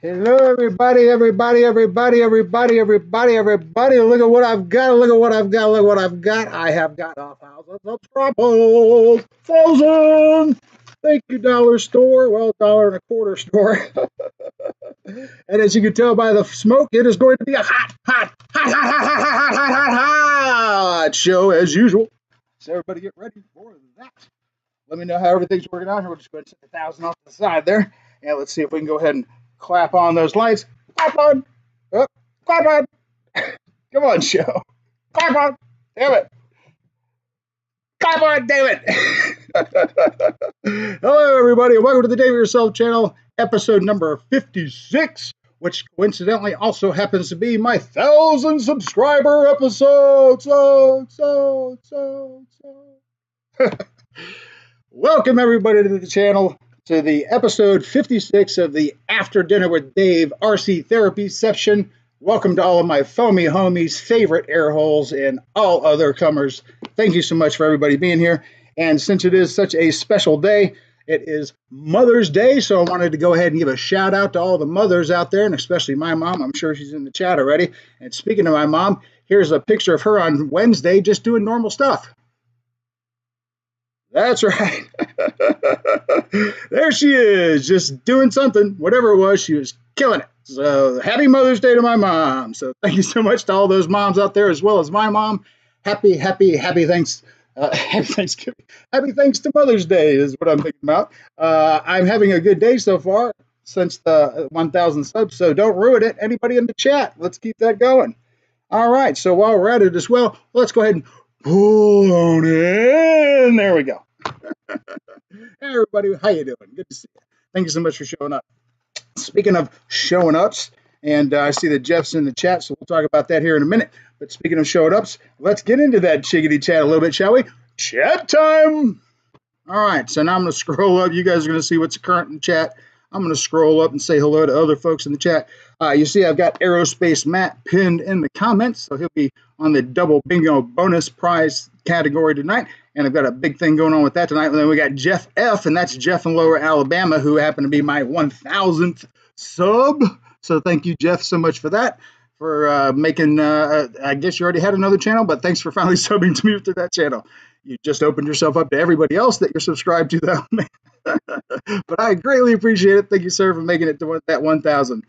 Hello, everybody. Look at what I've got. Look at what I've got. Look at what I've got. I have got a thousands of troubles. Thousand. Thank you, dollar store. Well, dollar and a quarter store. And as you can tell by the smoke, it is going to be a hot show as usual. So everybody get ready for that. Let me know how everything's working out here. We'll just go ahead and set the 1,000 off to the side there. And let's see if we can go ahead and clap on those lights. Clap on. Oh, clap on. Come on, show. Clap on. Damn it. Clap on, damn it. Hello, everybody, and welcome to the Dave Yourself channel, episode number 56, which coincidentally also happens to be my 1,000 subscriber episode. Welcome, everybody, to the channel, to the episode 56 of the After Dinner with Dave RC Therapy section. Welcome to all of my foamy homies, favorite air holes, and all other comers. Thank you so much for everybody being here. And since it is such a special day, it is Mother's Day, so I wanted to go ahead and give a shout out to all the mothers out there, and especially my mom. I'm sure she's in the chat already. And speaking of my mom, here's a picture of her on Wednesday just doing normal stuff. That's right. There she is, just doing something, whatever it was, she was killing it. So happy Mother's Day to my mom. So thank you so much to all those moms out there as well as my mom. Happy thanks. Happy Thanksgiving. Happy thanks to Mother's Day is what I'm thinking about. I'm having a good day so far since the 1,000 subs, so don't ruin it. Anybody in the chat, let's keep that going. All right, so while we're at it as well, let's go ahead and pull on in. There we go. Hey, everybody, how you doing? Good to see you. Thank you so much for showing up. Speaking of showing ups, and I see that Jeff's in the chat, so we'll talk about that here in a minute. But speaking of showing ups, let's get into that chickadee chat a little bit, shall we? Chat time! All right, so now I'm going to scroll up. You guys are going to see what's current in the chat. I'm going to scroll up and say hello to other folks in the chat. You see I've got Aerospace Matt pinned in the comments, so he'll be on the double bingo bonus prize category tonight. And I've got a big thing going on with that tonight. And then we got Jeff F., and that's Jeff in Lower Alabama, who happened to be my 1,000th sub. So thank you, Jeff, so much for that, for making, I guess you already had another channel, but thanks for finally subbing to me to that channel. You just opened yourself up to everybody else that you're subscribed to, though. But I greatly appreciate it. Thank you, sir, for making it to that 1,000.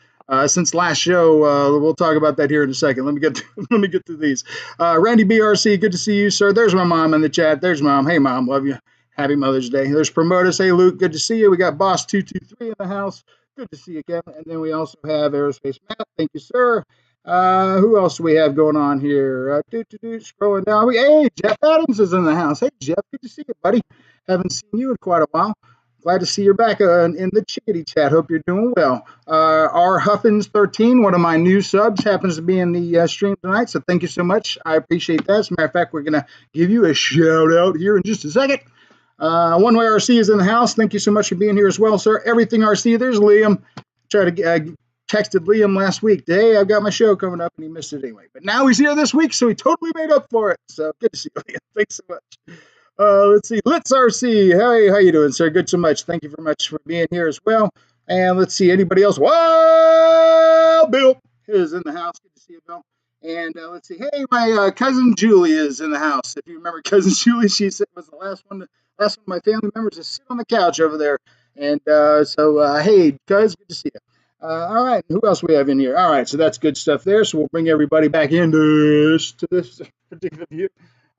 Since last show, we'll talk about that here in a second. Let me get to these. Randy BRC, good to see you, sir. There's my mom in the chat. There's mom. Hey, mom, love you. Happy Mother's Day. There's Promotus. Hey, Luke, good to see you. We got Boss 223 in the house. Good to see you, Kevin. And then we also have Aerospace Matt. Thank you, sir. Who else do we have going on here? Scrolling down. Hey, Jeff Adams is in the house. Hey, Jeff, good to see you, buddy. Haven't seen you in quite a while. glad to see you're back in the chickadee chat. Hope you're doing well. R Huffins 13, one of my new subs, happens to be in the stream tonight, so thank you so much. I appreciate that. As a matter of fact, we're going to give you a shout out here in just a second. One Way RC is in the house. Thank you so much for being here as well, sir. Everything RC. There's Liam. Tried to texted Liam last week. Hey, I've got my show coming up, and he missed it anyway. But now he's here this week, so he totally made up for it. So good to see you, Liam. Thanks so much. Let's see. Let's RC. Hey, how you doing, sir? Good so much. Thank you very much for being here as well. And let's see. Anybody else? Well, Bill is in the house. Good to see you, Bill. And let's see. Hey, my cousin Julie is in the house. If you remember cousin Julie, she was the last one of my family members to sit on the couch over there. And hey, cuz, good to see you. All right, who else we have in here? All right, so that's good stuff there. So we'll bring everybody back into this particular view.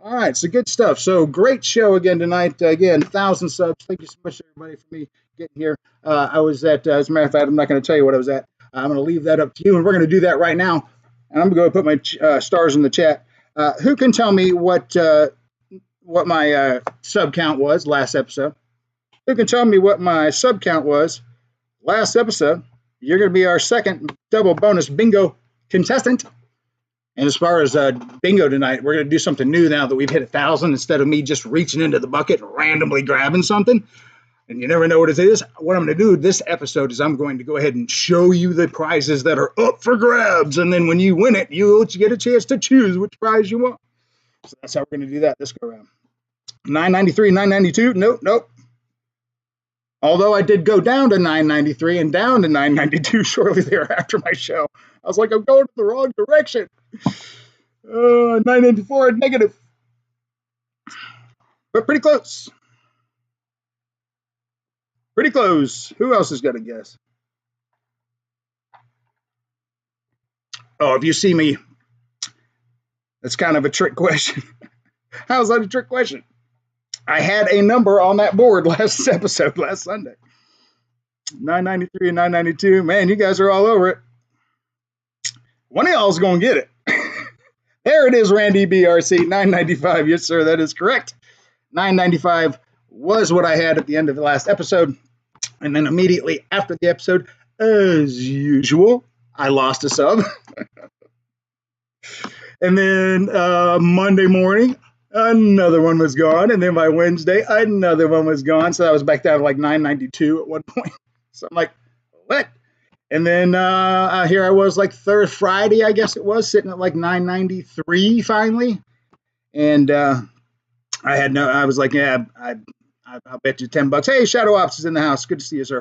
All right, so good stuff. So great show again tonight. Again, 1,000 subs. Thank you so much, everybody, for me getting here. I was at, as a matter of fact, I'm not going to tell you what I was at. I'm going to leave that up to you, and we're going to do that right now. And I'm going to put my stars in the chat. Who can tell me what my sub count was last episode? Who can tell me what my sub count was last episode? You're going to be our second double bonus bingo contestant. And as far as bingo tonight, we're going to do something new now that we've hit 1,000 instead of me just reaching into the bucket and randomly grabbing something. And you never know what it is. What I'm going to do this episode is I'm going to go ahead and show you the prizes that are up for grabs. And then when you win it, you'll get a chance to choose which prize you want. So that's how we're going to do that this go around. 993, 992. Nope. Although I did go down to 993 and down to 992 shortly thereafter my show. I was like, I'm going in the wrong direction. 994 negative. But pretty close. Pretty close. Who else has got a guess? Oh, if you see me, that's kind of a trick question. How's that a trick question? I had a number on that board last episode, last Sunday. 993 and 992. Man, you guys are all over it. One of y'all is going to get it. There it is, Randy BRC, 995. Yes, sir, that is correct. 995 was what I had at the end of the last episode. And then immediately after the episode, as usual, I lost a sub. And then Monday morning, another one was gone. And then by Wednesday, another one was gone. So I was back down to like 992 at one point. So I'm like, what? And then here I was like Friday, I guess it was, sitting at like 993 finally. And I was like, yeah, I'll bet you $10. Hey, Shadow Ops is in the house. Good to see you, sir.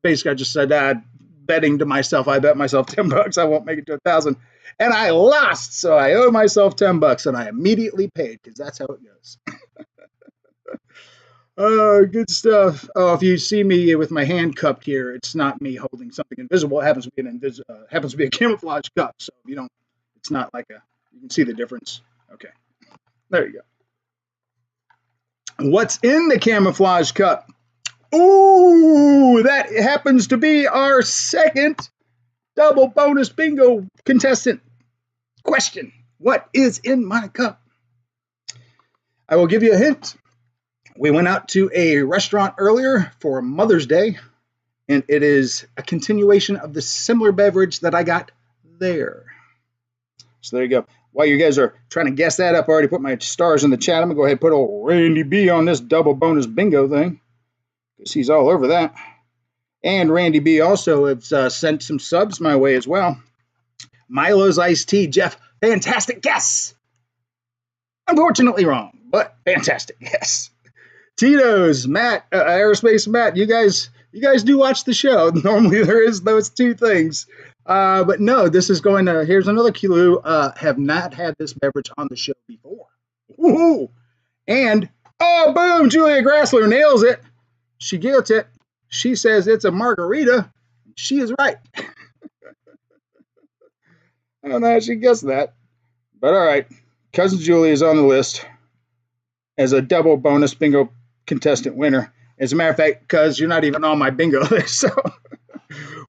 Basically I just said, betting to myself, I bet myself $10 I won't make it to 1,000. And I lost, so I owe myself $10, and I immediately paid because that's how it goes. Oh, good stuff. Oh, if you see me with my hand cupped here, it's not me holding something invisible. It happens to be a camouflage cup, so you don't. It's not like you can see the difference. Okay, there you go. What's in the camouflage cup? Ooh, that happens to be our second double bonus bingo contestant. Question: what is in my cup? I will give you a hint. We went out to a restaurant earlier for Mother's Day, and it is a continuation of the similar beverage that I got there. So there you go. While you guys are trying to guess that up, I already put my stars in the chat. I'm going to go ahead and put old Randy B on this double bonus bingo thing, because he's all over that. And Randy B also has sent some subs my way as well. Milo's Iced Tea, Jeff, fantastic guess. Unfortunately wrong, but fantastic guess. Tito's, Matt, Aerospace Matt, you guys do watch the show. Normally there is those two things. But no, this is going to, here's another clue, have not had this beverage on the show before. Woohoo! And, oh, boom, Julia Grassler nails it. She gets it. She says it's a margarita. She is right. I don't know how she guessed that. But all right, Cousin Julie is on the list as a double bonus bingo contestant winner. As a matter of fact, because you're not even on my bingo list, so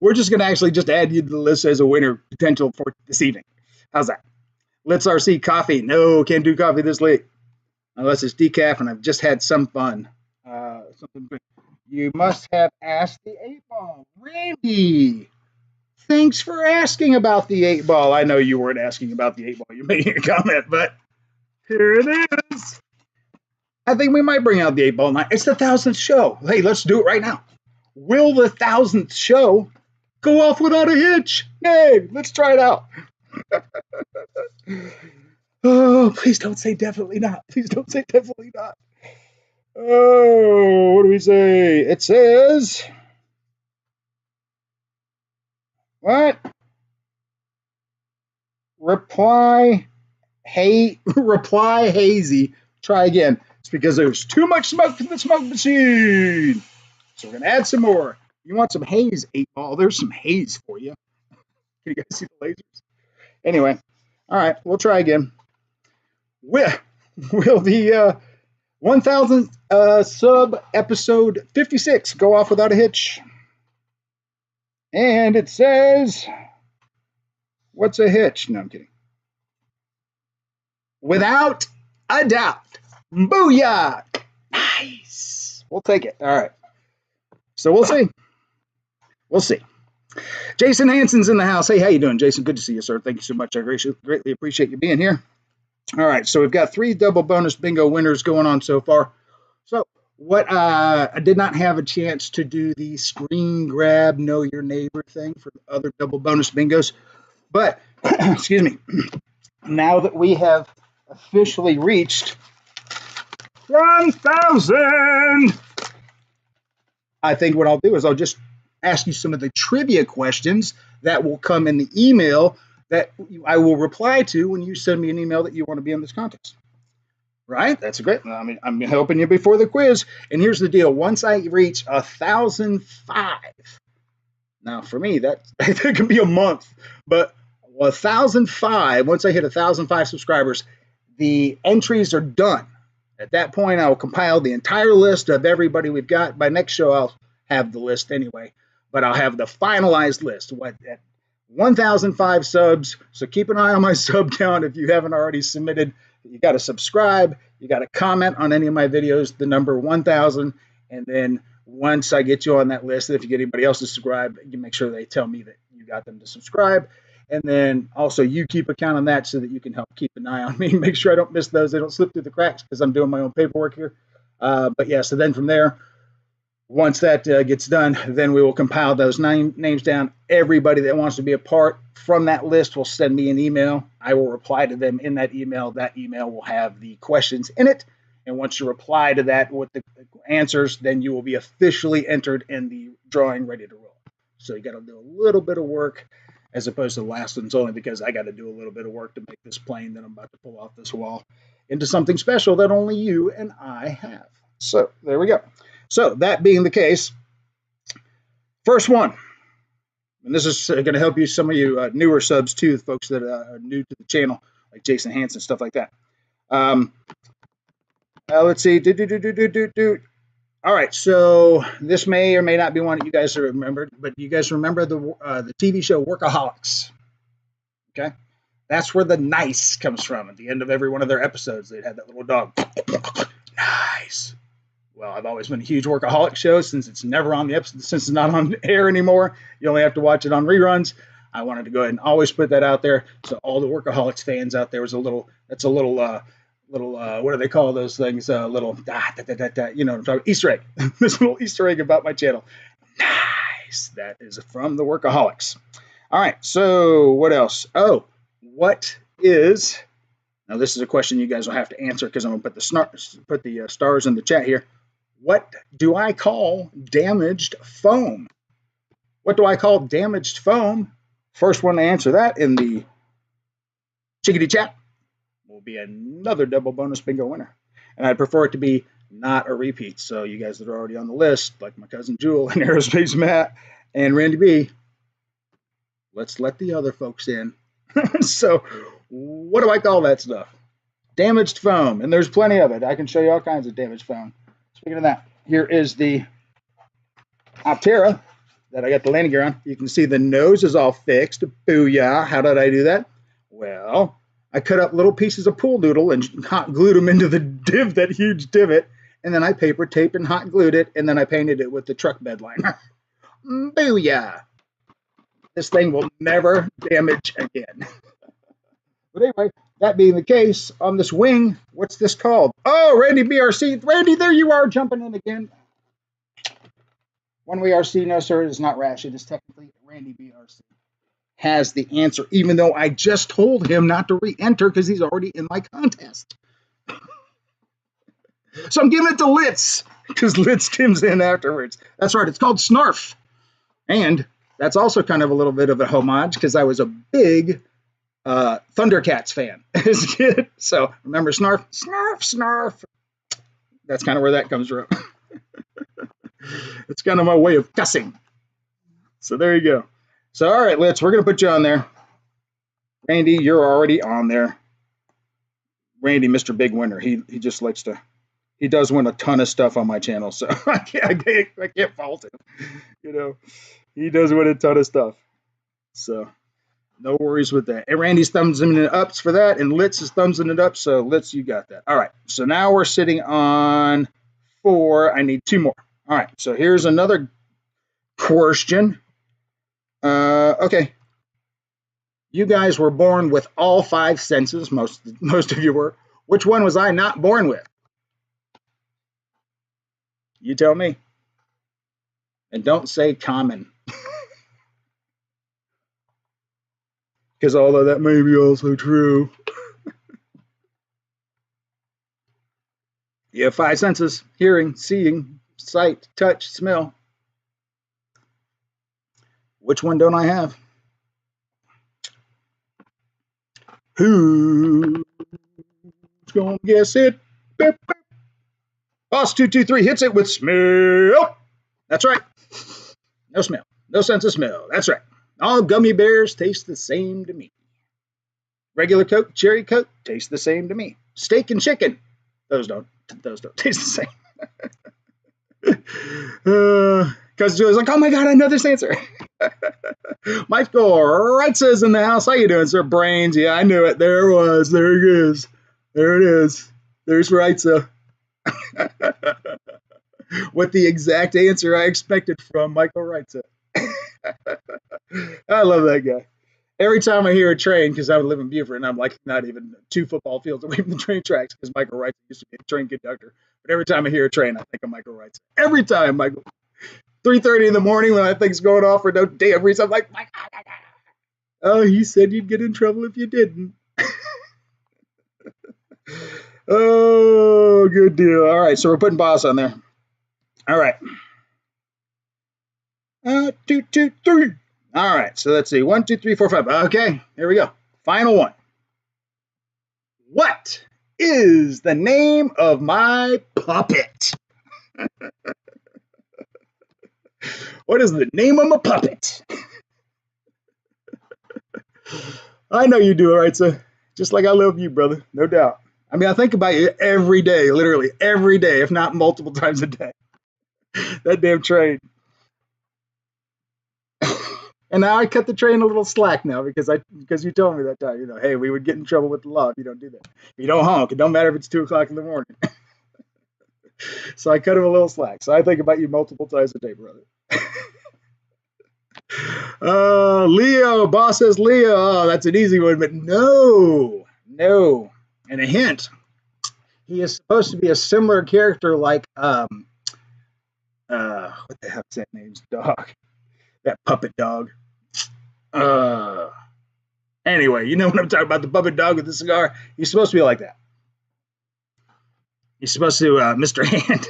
we're just going to actually just add you to the list as a winner potential for this evening. How's that? Let's RC coffee. No, can't do coffee this late unless it's decaf, and I've just had some fun. something. You must have asked the 8-ball. Randy, thanks for asking about the 8-ball. I know you weren't asking about the 8-ball. You're making a comment, but here it is. I think we might bring out the 8-ball night. It's the 1,000th show. Hey, let's do it right now. Will the 1,000th show go off without a hitch? Hey, let's try it out. Oh, please don't say definitely not. Please don't say definitely not. Oh, what do we say? It says, what? Reply hazy. Try again. It's because there's too much smoke from the smoke machine. So we're going to add some more. You want some haze, 8-ball? There's some haze for you. Can you guys see the lasers? Anyway, all right, we'll try again. Will the 1,000th sub episode 56 go off without a hitch? And it says, what's a hitch? No, I'm kidding. Without a doubt. Booyah! Nice. We'll take it. All right. So we'll see. We'll see. Jason Hansen's in the house. Hey, how you doing, Jason? Good to see you, sir. Thank you so much. I greatly appreciate you being here. All right, so we've got 3 double bonus bingo winners going on so far. So what I did not have a chance to do the screen grab, know your neighbor thing for other double bonus bingos. But, excuse me, now that we have officially reached 1,000, I think what I'll do is I'll just ask you some of the trivia questions that will come in the email that I will reply to when you send me an email that you want to be in this contest. Right? That's a great. I mean, I'm helping you before the quiz. And here's the deal. Once I reach 1,005, now for me, that could be a month, but 1,005, once I hit 1,005 subscribers, the entries are done. At that point, I will compile the entire list of everybody we've got. By next show, I'll have the list anyway, but I'll have the finalized list. At 1,005 subs, so keep an eye on my sub count if you haven't already submitted. You got to subscribe, you got to comment on any of my videos, the number 1,000, and then once I get you on that list, if you get anybody else to subscribe, you make sure they tell me that you got them to subscribe. And then also you keep a count on that so that you can help keep an eye on me, make sure I don't miss those, they don't slip through the cracks because I'm doing my own paperwork here. But yeah, so then from there, once that gets done, then we will compile those names down. Everybody that wants to be a part from that list will send me an email. I will reply to them in that email. That email will have the questions in it. And once you reply to that with the answers, then you will be officially entered in the drawing ready to roll. So you got to do a little bit of work as opposed to the last ones, only because I got to do a little bit of work to make this plane that I'm about to pull off this wall into something special that only you and I have. So there we go. So that being the case, first one, and this is going to help you, some of you newer subs too, folks that are new to the channel, like Jason Hansen, stuff like that. Let's see. All right, so this may or may not be one that you guys have remembered, but you guys remember the TV show Workaholics? Okay, that's where the nice comes from. At the end of every one of their episodes, they'd have that little dog. Nice. Well, I've always been a huge Workaholics show since it's never on the episode, since it's not on air anymore. You only have to watch it on reruns. I wanted to go ahead and always put that out there, so all the Workaholics fans out there was what do they call those things? You know what I'm talking, Easter egg. This little Easter egg about my channel. Nice. That is from the Workaholics. All right. So what else? Oh, what is? Now this is a question you guys will have to answer because I'm gonna put the stars in the chat here. What do I call damaged foam? What do I call damaged foam? First one to answer that in the chickadee chat will be another double bonus bingo winner. And I'd prefer it to be not a repeat. So you guys that are already on the list, like my cousin Jewel and Aerospace Matt and Randy B, let's let the other folks in. So what do I call that stuff? Damaged foam. And there's plenty of it. I can show you all kinds of damaged foam. Speaking of that, here is the Optera that I got the landing gear on. You can see the nose is all fixed. Booyah. How did I do that? Well, I cut up little pieces of pool noodle and hot glued them into the that huge divot, and then I paper taped and hot glued it, and then I painted it with the truck bed liner. Booyah! This thing will never damage again. But anyway, that being the case, on this wing, what's this called? Oh, Randy BRC. Randy, there you are, jumping in again. One way RC, no sir, it is not Rash. It is technically Randy BRC. Has the answer, even though I just told him not to re-enter because he's already in my contest. So I'm giving it to Litz because Litz comes in afterwards. That's right, it's called Snarf. And that's also kind of a little bit of a homage because I was a big Thundercats fan as a kid. So remember Snarf? Snarf, Snarf. That's kind of where that comes from. It's kind of my way of cussing. So there you go. So all right, Litz, we're going to put you on there. Randy, you're already on there. Randy, Mr. Big Winner. He just likes to, he does win a ton of stuff on my channel, so I can't fault him. You know, he does win a ton of stuff. So no worries with that. And Randy's thumbs in it ups for that, and Litz is thumbs in it up, so Litz, you got that. All right, so now we're sitting on 4. I need 2 more. All right, so here's another question. Okay. You guys were born with all 5 senses. Most of you were. Which one was I not born with? You tell me. And don't say common. Because although that may be also true. You have 5 senses: hearing, seeing, sight, touch, smell. Which one don't I have? Who's gonna guess it? Beep, beep. Boss 223 hits it with smell. That's right. No smell. No sense of smell. That's right. All gummy bears taste the same to me. Regular Coke, cherry Coke taste the same to me. Steak and chicken, those don't taste the same. Because Julie's like, oh my God, I know this answer. Michael Reitz's in the house. How you doing, sir? Brains. Yeah, I knew it. There it was. There it is. There it is. There's Reitza. With the exact answer I expected from Michael Reitza. I love that guy. Every time I hear a train, because I live in Beaufort, and I'm like not even 2 football fields away from the train tracks, because Michael Reitza used to be a train conductor. But every time I hear a train, I think of Michael Reitza. Every time, Michael. 3:30 in the morning when I think's going off for no damn reason, I'm like, my God. Oh, he said you'd get in trouble if you didn't. Oh, good deal. All right, so we're putting boss on there. All right. 2, 2, 3. All right, so let's see. 1, 2, 3, 4, 5. Okay, here we go. Final one. What is the name of my puppet? What is the name of my puppet? I know you do, all right, so just like I love you, brother, no doubt. I mean, I think about you every day, literally every day, if not multiple times a day. That damn train. And now I cut the train a little slack now because you told me that time, you know, hey, we would get in trouble with the law if you don't do that. If you don't honk, it don't matter if it's 2 o'clock in the morning. So I cut him a little slack. So I think about you multiple times a day, brother. Leo, boss says Leo. Oh, that's an easy one, but no. And a hint, he is supposed to be a similar character like what the heck is that name's dog? That puppet dog. Anyway, you know what I'm talking about, the puppet dog with the cigar. He's supposed to be like that. He's supposed to Mr. Hand.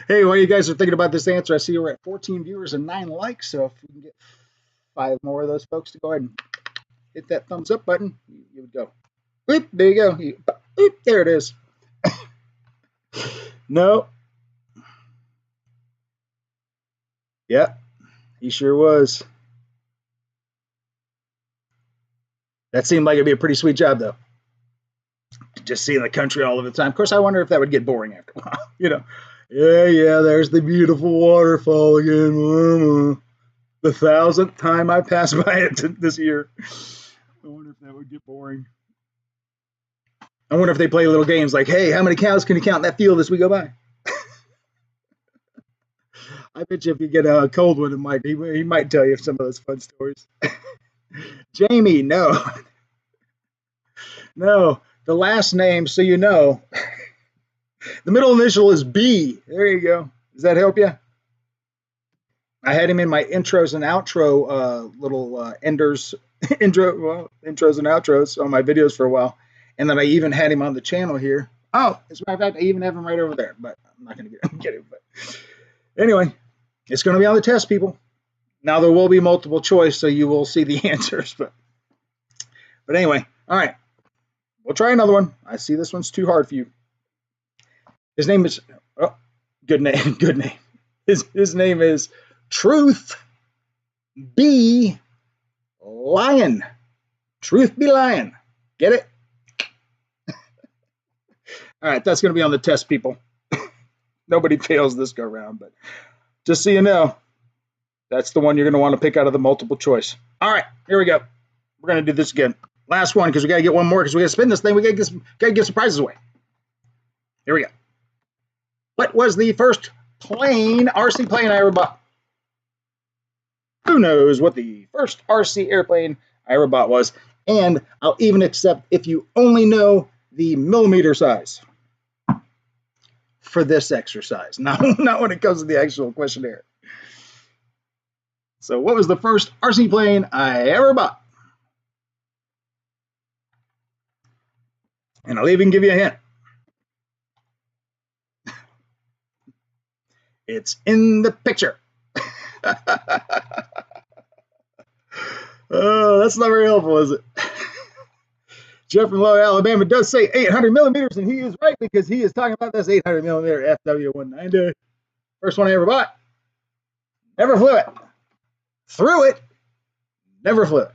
Hey, while you guys are thinking about this answer, I see we're at 14 viewers and 9 likes. So if we can get 5 more of those folks to go ahead and hit that thumbs up button, you would go. Oop, there you go. Oop, there it is. No. Yep, he sure was. That seemed like it'd be a pretty sweet job, though. Just seeing the country all of the time. Of course, I wonder if that would get boring after a while. You know, yeah, there's the beautiful waterfall again. Mama. The 1,000th time I passed by it this year. I wonder if that would get boring. I wonder if they play little games like, hey, how many cows can you count in that field as we go by? I bet you if you get a cold one, he might tell you some of those fun stories. Jamie, no. No. The last name, so you know. The middle initial is B. There you go. Does that help you? I had him in my intros and outro little intros and outros on my videos for a while. And then I even had him on the channel here. Oh, as a matter of fact, I even have him right over there, but I'm not going to get him. But anyway, it's going to be on the test, people. Now there will be multiple choice, so you will see the answers. But anyway, all right. We'll try another one. I see this one's too hard for you. His name is, oh, good name, good name. His name is Truth Be Lion. Truth Be Lion. Get it? All right, that's going to be on the test, people. Nobody fails this go round, but just so you know, that's the one you're going to want to pick out of the multiple choice. All right, here we go. We're going to do this again. Last one, because we got to get one more, because we got to spin this thing. We got to give some prizes away. Here we go. What was the first RC plane I ever bought? Who knows what the first RC airplane I ever bought was? And I'll even accept if you only know the millimeter size for this exercise, not when it comes to the actual questionnaire. So what was the first RC plane I ever bought? And I'll even give you a hint. It's in the picture. Oh, that's not very helpful, is it? Jeff from Low, Alabama does say 800 millimeters, and he is right because he is talking about this 800 millimeter FW190. First one I ever bought. Never flew it. Threw it. Never flew it.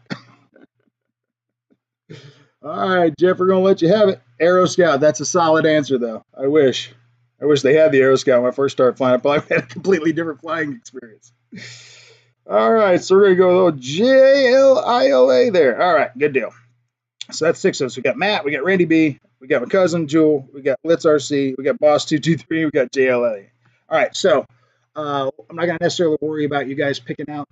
All right, Jeff, we're going to let you have it. Aero Scout. That's a solid answer, though. I wish they had the Aero Scout when I first started flying. I probably had a completely different flying experience. All right, so we're going to go a little JLIOA there. All right, good deal. So that's 6 of us. We got Matt, we got Randy B, we got my cousin Jewel, we got Blitz RC, we got Boss 223, we got JLA. All right, so I'm not going to necessarily worry about you guys picking out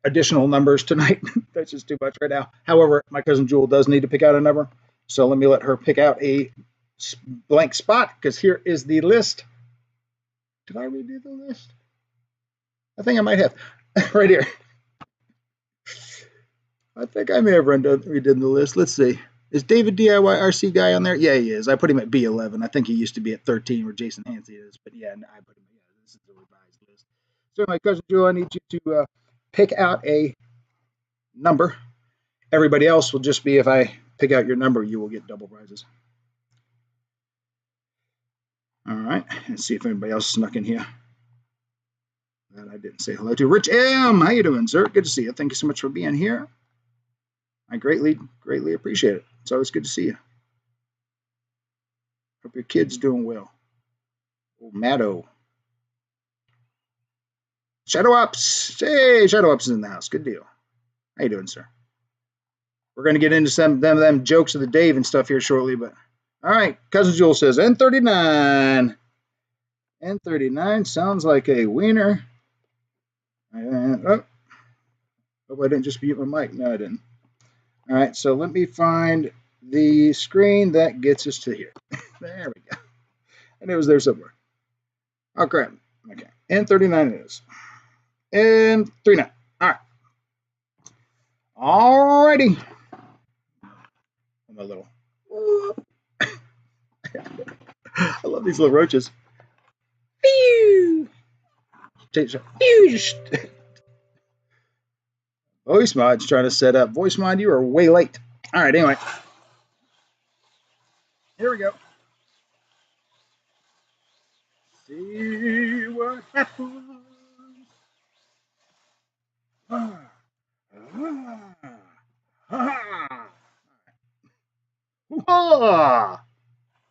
additional numbers tonight. That's just too much right now. However, my cousin Jewel does need to pick out a number, so let me let her pick out a blank spot, because here is the list. Did I redo the list? I think I might have. Right here. I think I may have redone the list. Let's see. Is David DIY RC guy on there? Yeah, he is. I put him at B11. I think he used to be at 13 where Jason Hansey is. But yeah, I put him. Yeah, this is the revised list. So my cousin Joe, I need you to pick out a number. Everybody else will just be, if I pick out your number, you will get double prizes. All right. Let's see if anybody else snuck in here that I didn't say hello to. Rich M. How you doing, sir? Good to see you. Thank you so much for being here. I greatly appreciate it. It's always good to see you. Hope your kid's doing well. Oh, Matto. Shadow Ops. Hey, Shadow Ops is in the house. Good deal. How you doing, sir? We're going to get into some of them jokes of the Dave and stuff here shortly, but all right. Cousin Jewel says N39. N39 sounds like a wiener. Hope I didn't just mute my mic. No, I didn't. All right, so let me find the screen that gets us to here. There we go. And it was there somewhere. Oh, crap. Okay. N39 it is. N39. All right. All righty. I'm a little. I love these little roaches. Voice mod's trying to set up. Voice mod, you are way late. All right, anyway. Here we go. See what happens. All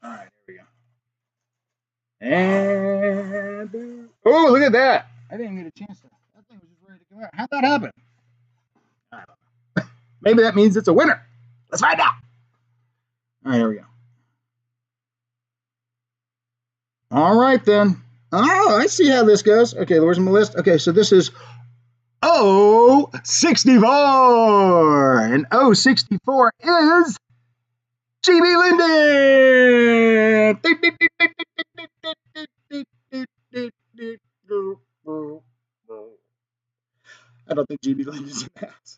right, here we go. And oh, look at that! I didn't get a chance to. That thing was just ready to come out. How'd that happen? I don't know. Maybe that means it's a winner. Let's find out. All right, here we go. All right, then. Oh, I see how this goes. Okay, where's my list? Okay, so this is 64. And 64 is GB Linden. I don't think GB Linden's in the house.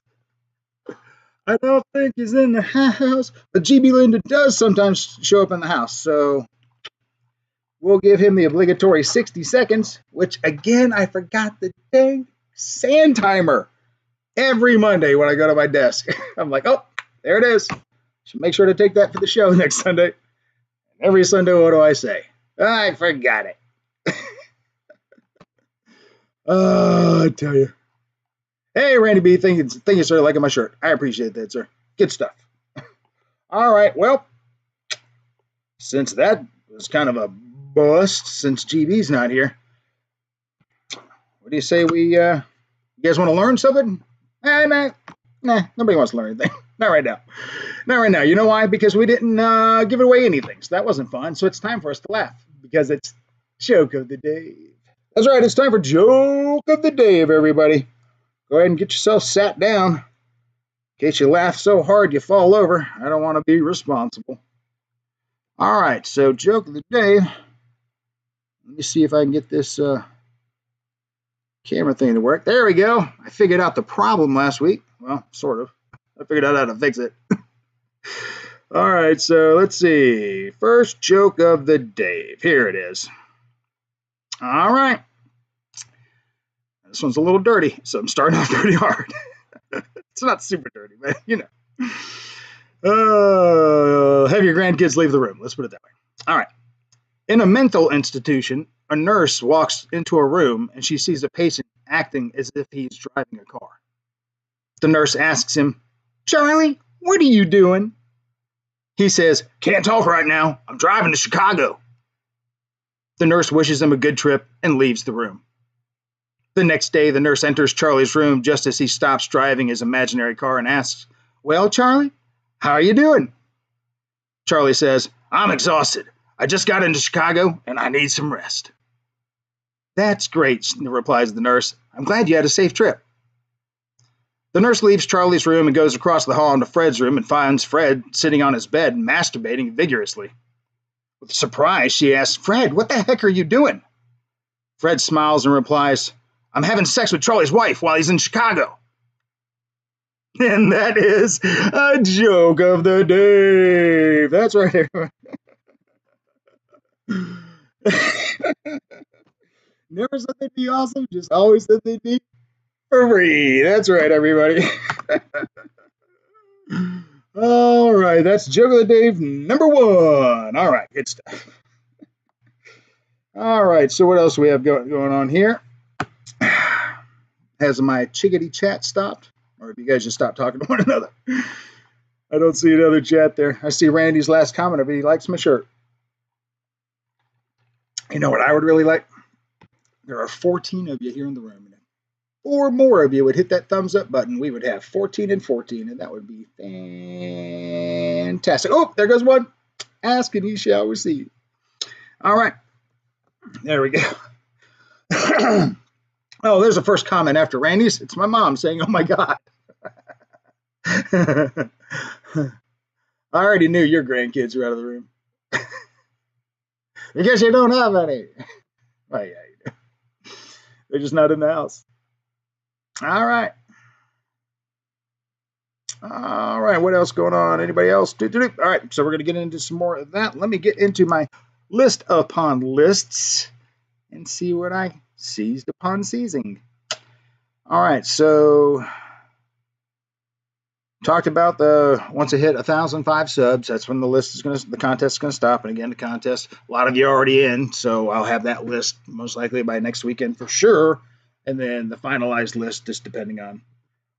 I don't think he's in the house, but GB Linden does sometimes show up in the house, so we'll give him the obligatory 60 seconds, which again, I forgot the dang sand timer every Monday when I go to my desk. I'm like, oh, there it is. Should make sure to take that for the show next Sunday. Every Sunday, what do I say? I forgot it. I tell you. Hey, Randy B, thank you, sir, liking my shirt. I appreciate that, sir. Good stuff. All right, well, since that was kind of a bust, since GB's not here, what do you say we, you guys want to learn something? Nah, nobody wants to learn anything. Not right now. Not right now. You know why? Because we didn't give away anything, so that wasn't fun. So it's time for us to laugh, because it's Joke of the Dave. That's right, it's time for Joke of the Dave, everybody. Go ahead and get yourself sat down. In case you laugh so hard you fall over, I don't want to be responsible. All right, so Joke of the Day. Let me see if I can get this camera thing to work. There we go. I figured out the problem last week. Well, sort of. I figured out how to fix it. All right, so let's see. First Joke of the Day. Here it is. All right. This one's a little dirty, so I'm starting off pretty hard. It's not super dirty, but you know. Have your grandkids leave the room. Let's put it that way. All right. In a mental institution, a nurse walks into a room and she sees a patient acting as if he's driving a car. The nurse asks him, "Charlie, what are you doing?" He says, "Can't talk right now. I'm driving to Chicago." The nurse wishes him a good trip and leaves the room. The next day, the nurse enters Charlie's room just as he stops driving his imaginary car and asks, "Well, Charlie, how are you doing?" Charlie says, "I'm exhausted. I just got into Chicago and I need some rest." "That's great," replies the nurse. "I'm glad you had a safe trip." The nurse leaves Charlie's room and goes across the hall into Fred's room and finds Fred sitting on his bed masturbating vigorously. With surprise, she asks, "Fred, what the heck are you doing?" Fred smiles and replies, "I'm having sex with Charlie's wife while he's in Chicago." And that is a Joke of the Day. That's right, everyone. Never said they'd be awesome, just always said they'd be free. That's right, everybody. All right, that's Joke of the Day number 1. All right, good stuff. All right, so what else do we have going on here? Has my chickadee chat stopped? Or have you guys just stopped talking to one another? I don't see another chat there. I see Randy's last comment of it. He likes my shirt. You know what I would really like? There are 14 of you here in the room. And if 4 more of you would hit that thumbs up button, we would have 14 and 14, and that would be fantastic. Oh, there goes one. Ask and you shall receive. All right. There we go. Oh, there's a first comment after Randy's. It's my mom saying, "Oh my God." I already knew your grandkids were out of the room. Because you don't have any. Oh, yeah, you do. They're just not in the house. All right. All right, what else going on? Anybody else? All right, so we're going to get into some more of that. Let me get into my list upon lists and see what I seized upon seizing. All right, so talked about once I hit 1,005 subs, that's when the contest is going to stop. And again, the contest, a lot of you are already in, so I'll have that list most likely by next weekend for sure. And then the finalized list, just depending on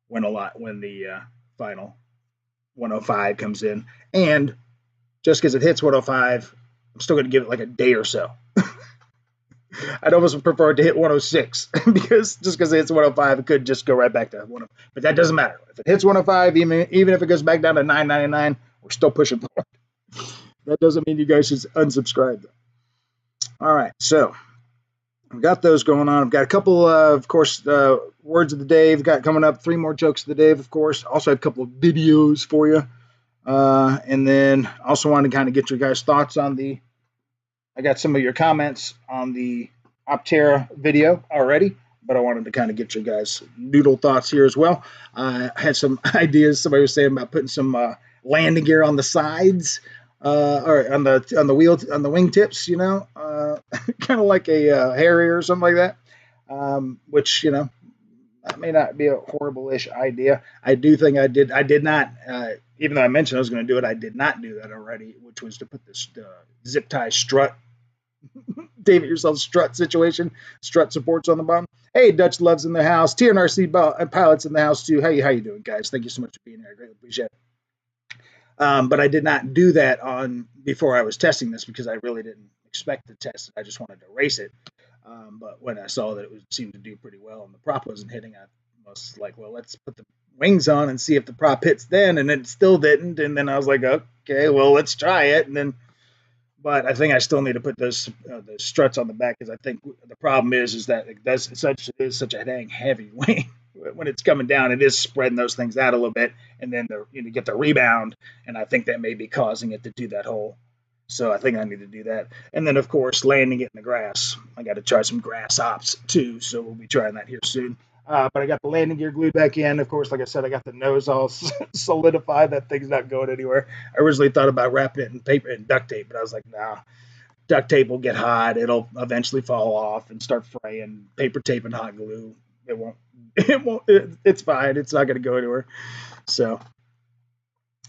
when the final 105 comes in. And just because it hits 105, I'm still going to give it like a day or so. I'd almost prefer it to hit 106 because just because it hits 105, it could just go right back to 105. But that doesn't matter. If it hits 105, even if it goes back down to $9.99, we're still pushing forward. That doesn't mean you guys should unsubscribe, though. All right, so I've got those going on. I've got a couple, of course, words of the day. I've got coming up 3 more jokes of the day, of course. Also, have a couple of videos for you. And then also wanted to kind of get your guys' thoughts on I got some of your comments on the Optera video already, but I wanted to kind of get your guys' noodle thoughts here as well. I had some ideas. Somebody was saying about putting some landing gear on the sides, or on the wheel on the wingtips, kind of like a Harrier or something like that. Which that may not be a horrible-ish idea. I do think I did not, even though I mentioned I was going to do it, I did not do that already, which was to put this zip tie strut, David yourself strut situation, strut supports on the bottom. Hey, Dutch Love's in the house. TNRC pilots in the house too. Hey, how you doing, guys? Thank you so much for being here. I greatly appreciate it. But I did not do that on before I was testing this because I really didn't expect to test it. I just wanted to race it. But when I saw that it seemed to do pretty well and the prop wasn't hitting, I was like, well, let's put the wings on and see if the prop hits then. And it still didn't. And then I was like, okay, well, let's try it. And then, but I think I still need to put those the struts on the back because I think the problem is that it is such a dang heavy wing. When it's coming down, it is spreading those things out a little bit, and then get the rebound, and I think that may be causing it to do that hole. So I think I need to do that. And then, of course, landing it in the grass. I got to try some grass hops, too, so we'll be trying that here soon. But I got the landing gear glued back in. Of course, like I said, I got the nose all solidified. That thing's not going anywhere. I originally thought about wrapping it in paper and duct tape, but I was like, nah, duct tape will get hot. It'll eventually fall off and start fraying. Paper tape and hot glue, it won't. It's fine. It's not going to go anywhere. So,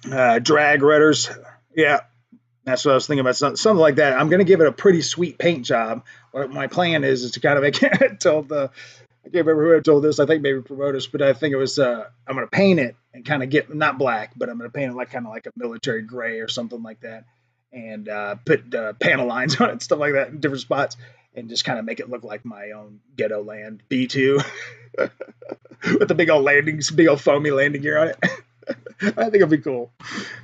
drag rudders. Yeah, that's what I was thinking about. Something like that. I'm going to give it a pretty sweet paint job. What my plan is to kind of make it I can't remember who I told this. I think maybe Promotus, but I think it was, I'm going to paint it and kind of get, not black, but I'm going to paint it like kind of like a military gray or something like that. And put panel lines on it, stuff like that in different spots, and just kind of make it look like my own ghetto land B2 with the big old foamy landing gear on it. I think it'll be cool,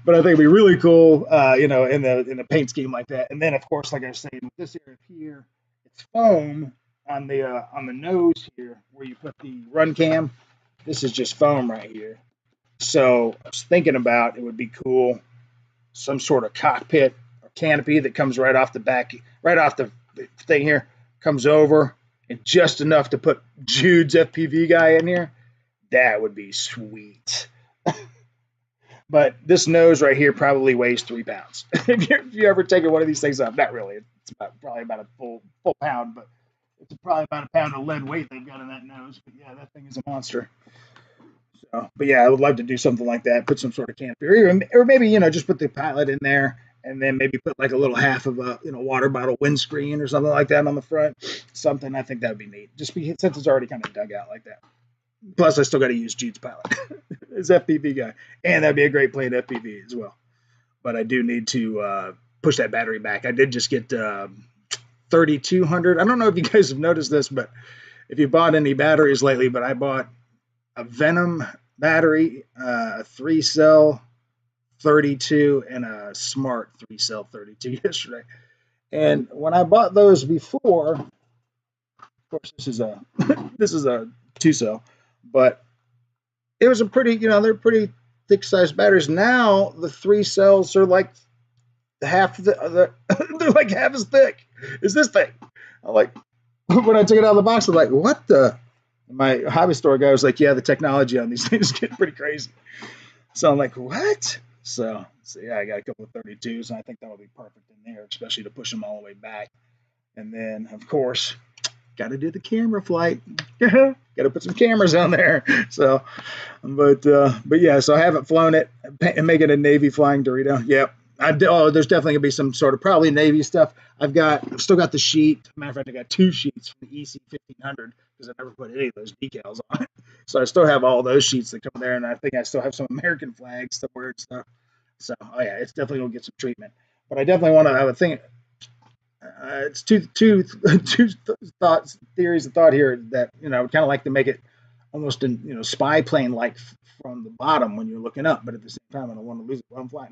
but I think it'll be really cool, in the paint scheme like that. And then, of course, like I was saying, with this area here, it's foam on the nose here where you put the run cam. This is just foam right here. So I was thinking about it would be cool, some sort of cockpit or canopy that comes right off the back, right off the thing here, comes over, and just enough to put Jude's FPV guy in here. That would be sweet. But this nose right here probably weighs 3 pounds. if you ever taken one of these things up, not really. It's probably about a full pound, but it's probably about a pound of lead weight they've got in that nose. But yeah, that thing is a monster. So, but yeah, I would love to do something like that. Put some sort of canopy, or maybe just put the pilot in there, and then maybe put like a little half of a water bottle windscreen or something like that on the front. Something I think that would be neat. Just since it's already kind of dug out like that. Plus, I still got to use Jude's pilot, his FPV guy, and that'd be a great plane FPV as well. But I do need to push that battery back. I did just get 3,200. I don't know if you guys have noticed this, but if you bought any batteries lately, but I bought a Venom battery, a 3-cell 32, and a Smart 3-cell 32 yesterday. And when I bought those before, of course, this is a 2-cell, but it was a pretty, they're pretty thick sized batteries. Now the 3 cells are like half they're like half as thick as this thing. I'm like, when I took it out of the box, I'm like, what the? My hobby store guy was like, yeah, the technology on these things is getting pretty crazy. So I'm like, what? So yeah, I got a couple of 32s, and I think that'll be perfect in there, especially to push them all the way back. And then, of course, got to do the camera flight. Got to put some cameras on there. So, but yeah, so I haven't flown it. I'm making a Navy flying Dorito. Yep. There's definitely gonna be some sort of probably Navy stuff. I've still got the sheet. Matter of fact, I got 2 sheets from the EC 1500 because I never put any of those decals on it. So I still have all those sheets that come there, and I think I still have some American flags somewhere and stuff. So yeah, it's definitely gonna get some treatment. But I definitely want to. I would think it's two theories of thought here that I would kind of like to make it almost in spy plane like from the bottom when you're looking up, but at the same time I don't want to lose it while I'm flying.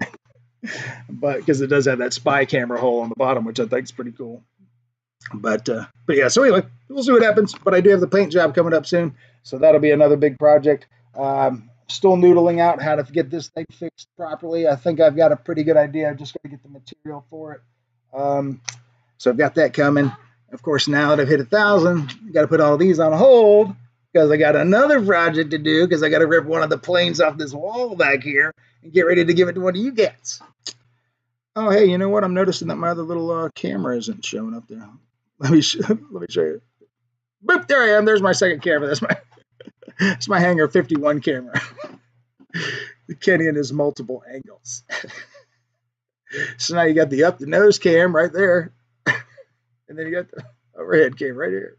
But because it does have that spy camera hole on the bottom, which I think is pretty cool. But yeah, so anyway, we'll see what happens. But I do have the paint job coming up soon, so that'll be another big project. Still noodling out how to get this thing fixed properly. I think I've got a pretty good idea. I just got to get the material for it. So I've got that coming. Of course, now that I've hit 1,000, I got to put all these on hold because I got another project to do because I got to rip one of the planes off this wall back here and get ready to give it to one of you guys. Oh, hey, you know what? I'm noticing that my other little camera isn't showing up there. Let me show you. Boop! There I am. There's my second camera. That's my Hangar 51 camera. Kenny and his multiple angles. So now you got the up the nose cam right there, and then you got the overhead cam right here.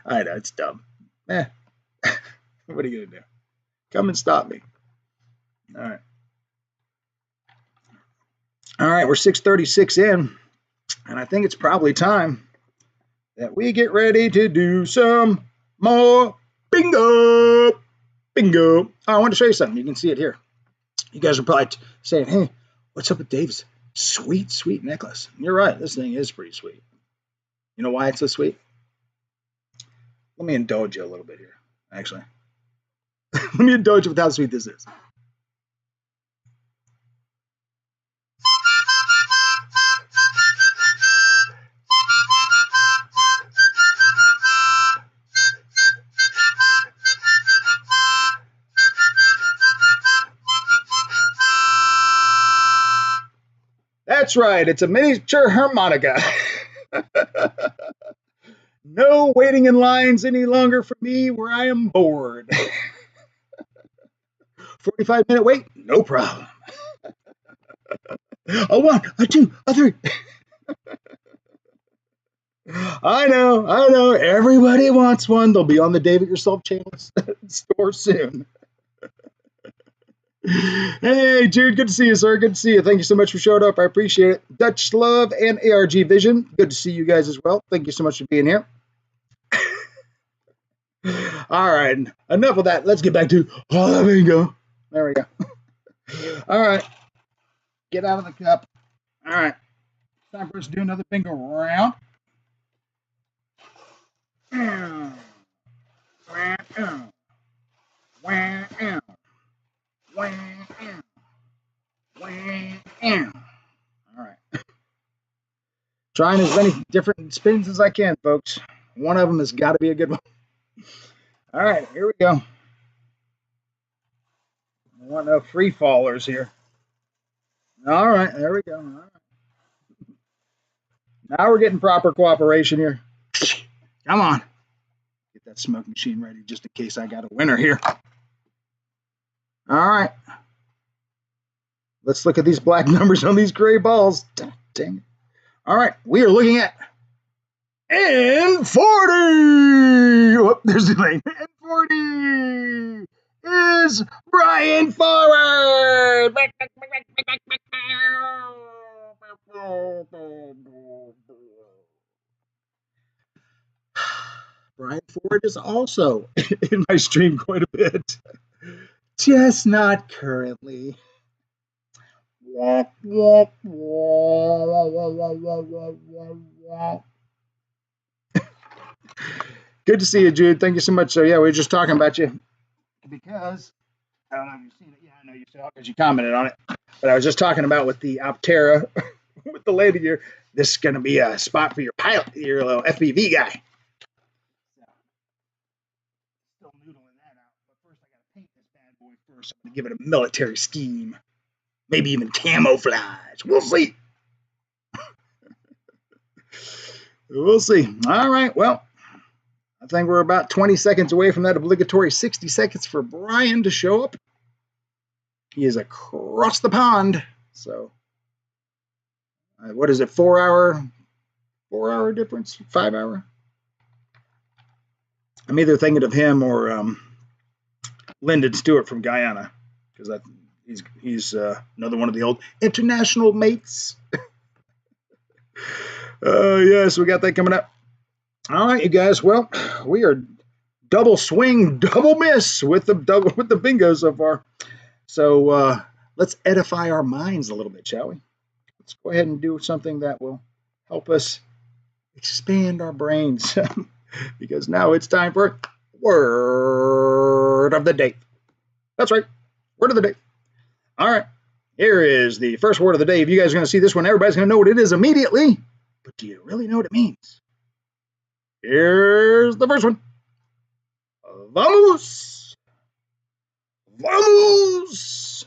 I know it's dumb. What are you gonna do? Come and stop me. All right. All right, we're 6:36 in, and I think it's probably time that we get ready to do some more bingo. Bingo. Oh, I want to show you something. You can see it here. You guys are probably saying, hey, what's up with Dave's sweet, sweet necklace? And you're right. This thing is pretty sweet. You know why it's so sweet? Let me indulge you a little bit here, actually. Let me indulge you with how sweet this is. That's right. It's a miniature harmonica. No waiting in lines any longer for me where I am bored. 45-minute wait? No problem. A 1, a 2, a 3. I know. Everybody wants one. They'll be on the Dave It Yourself channel store soon. Hey, Jude, good to see you, sir. Good to see you. Thank you so much for showing up. I appreciate it. Dutch Love and ARG Vision, good to see you guys as well. Thank you so much for being here. All right, enough of that. Let's get back to bingo. There we go. All right, get out of the cup. All right, time for us to do another bingo round. All right. Trying as many different spins as I can, folks. One of them has got to be a good one. All right, here we go. I want no free fallers here. All right, there we go. All right. Now we're getting proper cooperation here. Come on. Get that smoke machine ready just in case I got a winner here. All right. Let's look at these black numbers on these gray balls. Dang it. All right, we are looking at N40. Oh, there's the lane. N40 is Brian Forward. Brian Ford is also in my stream quite a bit, just not currently. Good to see you, Jude. Thank you so much. So yeah, we were just talking about you because I don't know if you've seen it. Yeah, I know you saw it because you commented on it. But I was just talking about with the Optera, with the lady here. This is going to be a spot for your pilot, your little FPV guy. Still noodling that out. But first, I got to paint this bad boy first. I'm going to give it a military scheme. Maybe even camouflage. We'll see. We'll see. All right. Well, I think we're about 20 seconds away from that obligatory 60 seconds for Brian to show up. He is across the pond. So, what is it? 4 hour difference? 5 hour? I'm either thinking of him or Lyndon Stewart from Guyana, because he's another one of the old international mates. Yes, we got that coming up. All right, you guys. Well, we are double swing, double miss with the bingo so far. So let's edify our minds a little bit, shall we? Let's go ahead and do something that will help us expand our brains because now it's time for word of the day. That's right, word of the day. All right, here is the first word of the day. If you guys are going to see this one, everybody's going to know what it is immediately. But do you really know what it means? Here's the first one. Vamos. Vamos.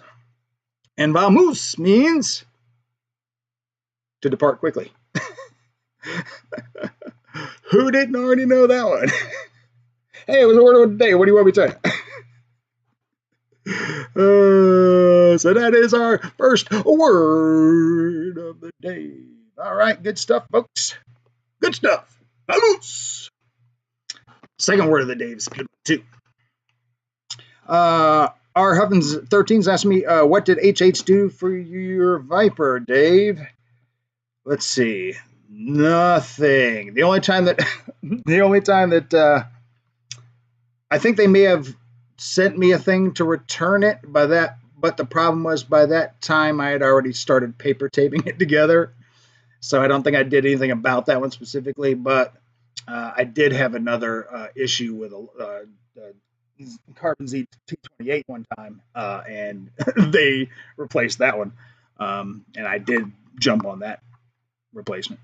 And vamos means to depart quickly. Who didn't already know that one? Hey, it was a word of the day. What do you want me to tell you? So that is our first word of the day. All right, good stuff, folks. Good stuff. Vamos. Second word of the day is good too. Our Huffins 13's asked me, what did HH do for your Viper, Dave? Let's see. Nothing. The only time that I think they may have sent me a thing to return it but the problem was by that time I had already started paper taping it together. So I don't think I did anything about that one specifically, but I did have another issue with a Carbon Z228 one time, and they replaced that one, and I did jump on that replacement.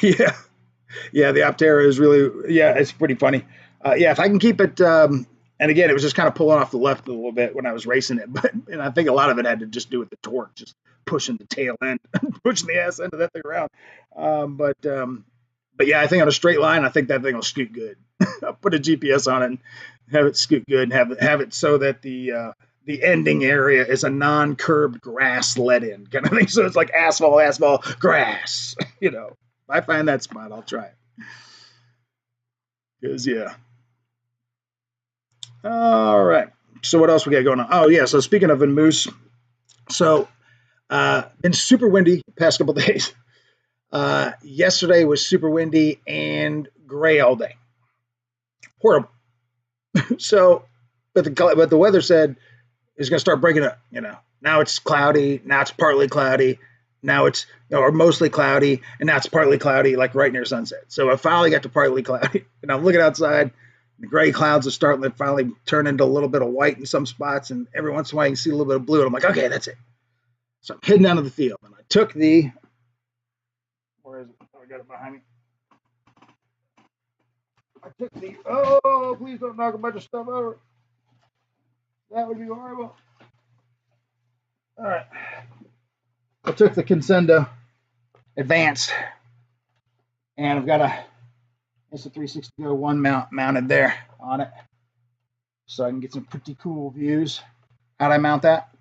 Yeah, the Optera is really, it's pretty funny. If I can keep it, and again, it was just kind of pulling off the left a little bit when I was racing it, and I think a lot of it had to just do with the torque, just pushing the tail end, pushing the ass end of that thing around. But yeah, I think on a straight line, I think that thing will scoot good. I'll put a GPS on it and have it scoot good, and have it so that the ending area is a non-curbed grass let-in kind of thing. So it's like asphalt, grass. If I find that spot, I'll try it. Because all right. So what else we got going on? Oh yeah. So speaking of in Moose, so been super windy the past couple of days. Yesterday was super windy and gray all day. Horrible. So, but the weather said it's going to start breaking up. Now it's cloudy. Now it's partly cloudy. Now it's or mostly cloudy, and now it's partly cloudy, like right near sunset. So I finally got to partly cloudy, and I'm looking outside. The gray clouds are starting to finally turn into a little bit of white in some spots, and every once in a while you can see a little bit of blue. And I'm like, okay, that's it. So I'm heading down to the field, and I took the. Where is it? Oh, I got it behind me. I took the. Oh, please don't knock a bunch of stuff over. That would be horrible. All right. I took the Consenda Advanced, and I've got it's a 360 Go 1 mounted there on it, so I can get some pretty cool views. How'd I mount that?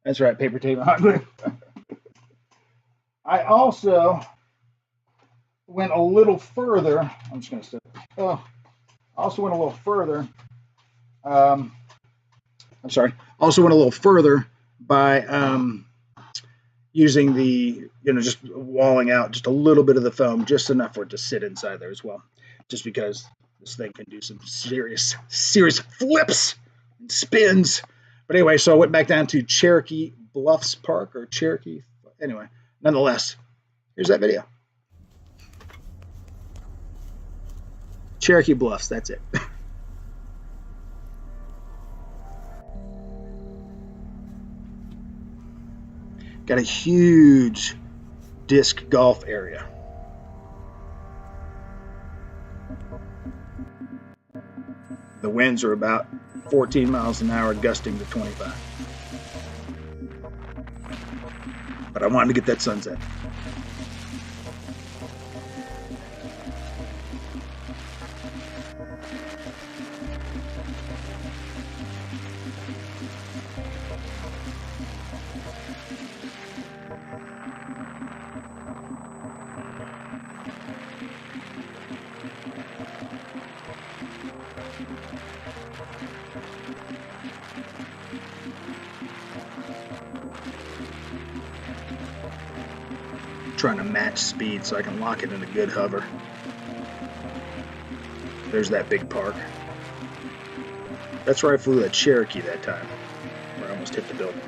That's right, paper tape hot glue. I also went a little further. I'm just going to say, I also went a little further. Also went a little further by using the, just walling out just a little bit of the foam, just enough for it to sit inside there as well. Just because this thing can do some serious flips and spins. But anyway, so I went back down to Cherokee Bluffs Park or Cherokee. Anyway, nonetheless, here's that video. Cherokee Bluffs, that's it. Got a huge disc golf area. The winds are about 14 miles an hour, gusting to 25. But I wanted to get that sunset. Trying to match speed so I can lock it in a good hover. There's that big park. That's where I flew that Cherokee that time, where I almost hit the building.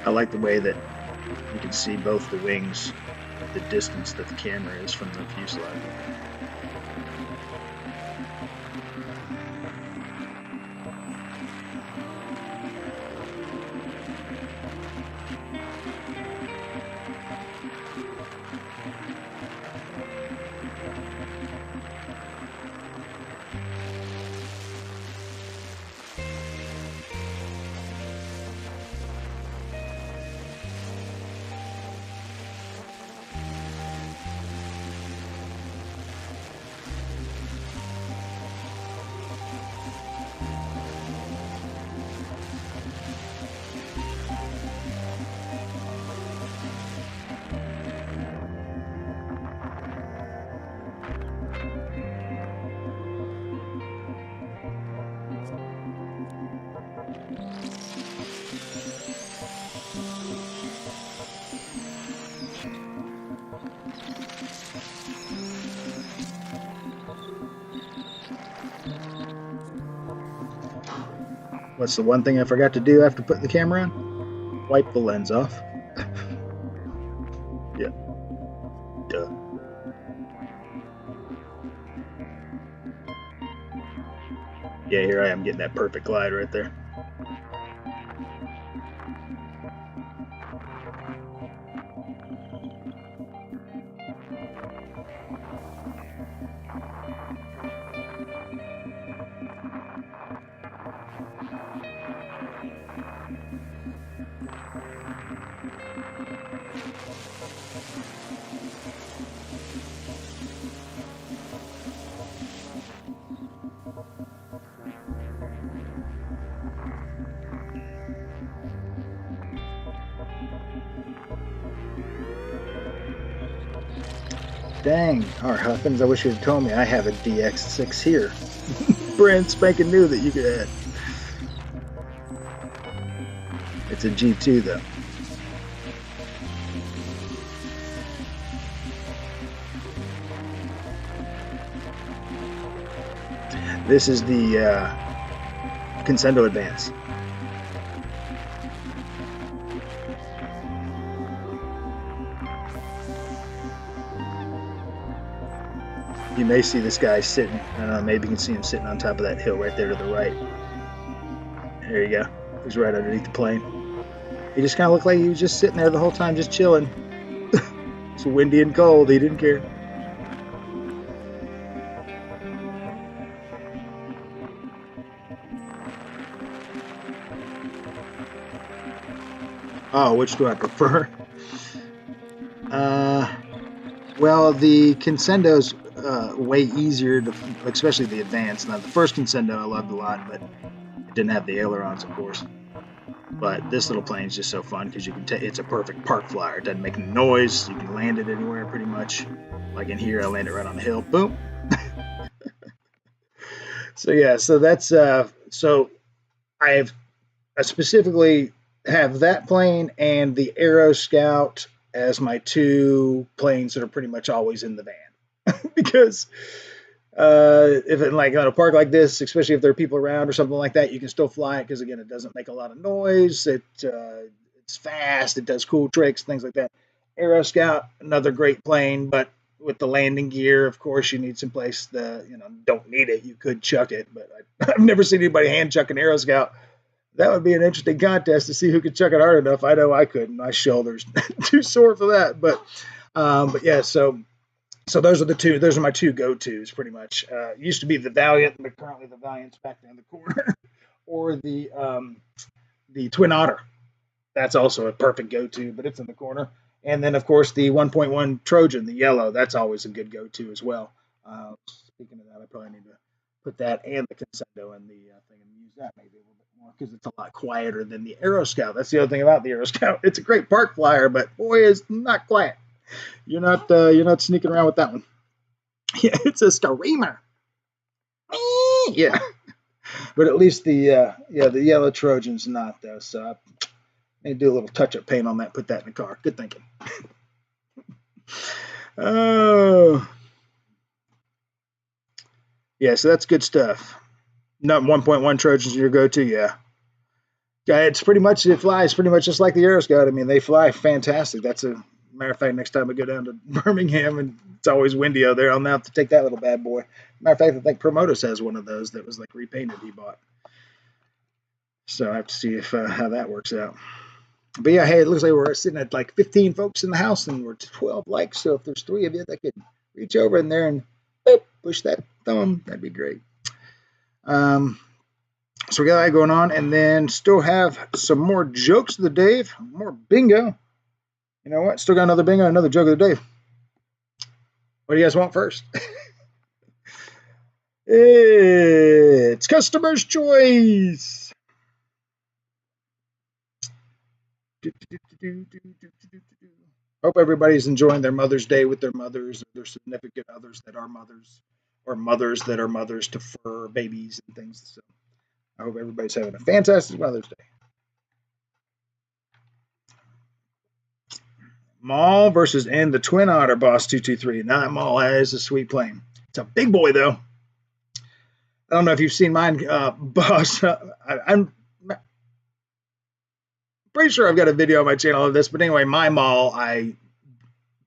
I like the way that you can see both the wings at the distance that the camera is from the fuselage. What's the one thing I forgot to do after putting the camera on? Wipe the lens off. Yeah. Duh. Yeah, here I am getting that perfect glide right there. Dang, our Huffins, I wish you had told me I have a DX6 here. Brand spanking new that you could add. It's a G2 though. This is the Concendo Advance. You may see this guy sitting, I don't know, maybe you can see him sitting on top of that hill right there to the right. There you go. He's right underneath the plane. He just kind of looked like he was just sitting there the whole time, just chilling. It's windy and cold. He didn't care. Oh, which do I prefer? Well, the Concendo's way easier to, especially the Advance. Now, the first Concendo I loved a lot, but it didn't have the ailerons, of course. But this little plane is just so fun because you can it's a perfect park flyer. It doesn't make any noise. You can land it anywhere pretty much. Like in here, I land it right on the hill. Boom. So yeah, so that's so I specifically have that plane and the Aero Scout as my two planes that are pretty much always in the van. Because if it like on a park like this, especially if there are people around or something like that, you can still fly it because again, it doesn't make a lot of noise. It's fast. It does cool tricks, things like that. Aero Scout, another great plane, but with the landing gear, of course, you need some place. Don't need it. You could chuck it, but I've never seen anybody hand chuck an Aero Scout. That would be an interesting contest to see who could chuck it hard enough. I know I couldn't. My shoulder's too sore for that. But yeah, so those are the two. Those are my two go-tos, pretty much. Used to be the Valiant, but currently the Valiant's back there in the corner, or the Twin Otter. That's also a perfect go-to, but it's in the corner. And then, of course, the 1.1 Trojan, the yellow. That's always a good go-to as well. Speaking of that, I probably need to put that and the Concendo in the thing and use that maybe a little bit more because it's a lot quieter than the Aero Scout. That's the other thing about the Aero Scout. It's a great park flyer, but boy, is not quiet. You're not sneaking around with that one. Yeah, it's a screamer. Yeah, but at least the yellow Trojan's not though. So I may do a little touch-up paint on that. Put that in the car. Good thinking. Oh. Yeah, so that's good stuff. Not 1.1 Trojans your go-to, yeah. It's pretty much, it flies pretty much just like the Aero Scout. I mean, they fly fantastic. That's a matter of fact, next time I go down to Birmingham and it's always windy out there, I'll now have to take that little bad boy. Matter of fact, I think Promotus has one of those that was like repainted he bought. So I have to see if how that works out. But yeah, hey, it looks like we're sitting at like 15 folks in the house and we're 12 likes. So if there's 3 of you that could reach over in there and boop, push that thumb, that'd be great. So we got that going on, and then still have some more jokes of the day, more bingo. You know what? Still got another bingo, another joke of the day. What do you guys want first? It's customer's choice. Hope everybody's enjoying their Mother's Day with their mothers, or their significant others that are mothers, or mothers that are mothers to fur babies and things. So I hope everybody's having a fantastic Mother's Day. Maul versus N, the Twin Otter Boss 223. Now that Maul has a sweet plane. It's a big boy, though. I don't know if you've seen mine, Boss. I'm pretty sure I've got a video on my channel of this, but anyway, my Maul, I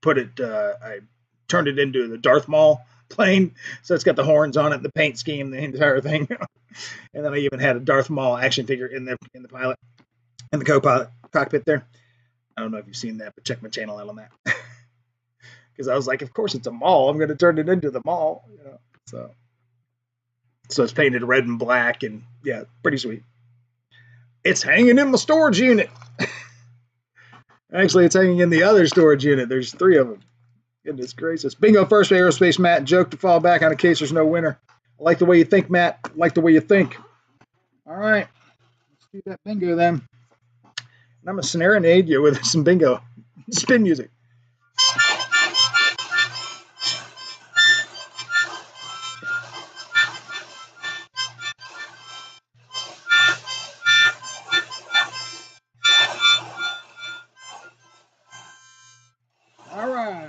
turned it into the Darth Maul plane, so it's got the horns on it, the paint scheme, the entire thing. And then I even had a Darth Maul action figure in the pilot, in the co-pilot cockpit there. I don't know if you've seen that, but check my channel out on that. Because I was like, of course it's a Maul. I'm going to turn it into the Maul. You know? So it's painted red and black, and yeah, pretty sweet. It's hanging in my storage unit. Actually, it's hanging in the other storage unit. There's 3 of them. Goodness gracious. Bingo first for Aerospace Matt. Joke to fall back on in case there's no winner. I like the way you think, Matt. I like the way you think. All right. Let's do that bingo then. And I'm going to serenade you with some bingo spin music. All right.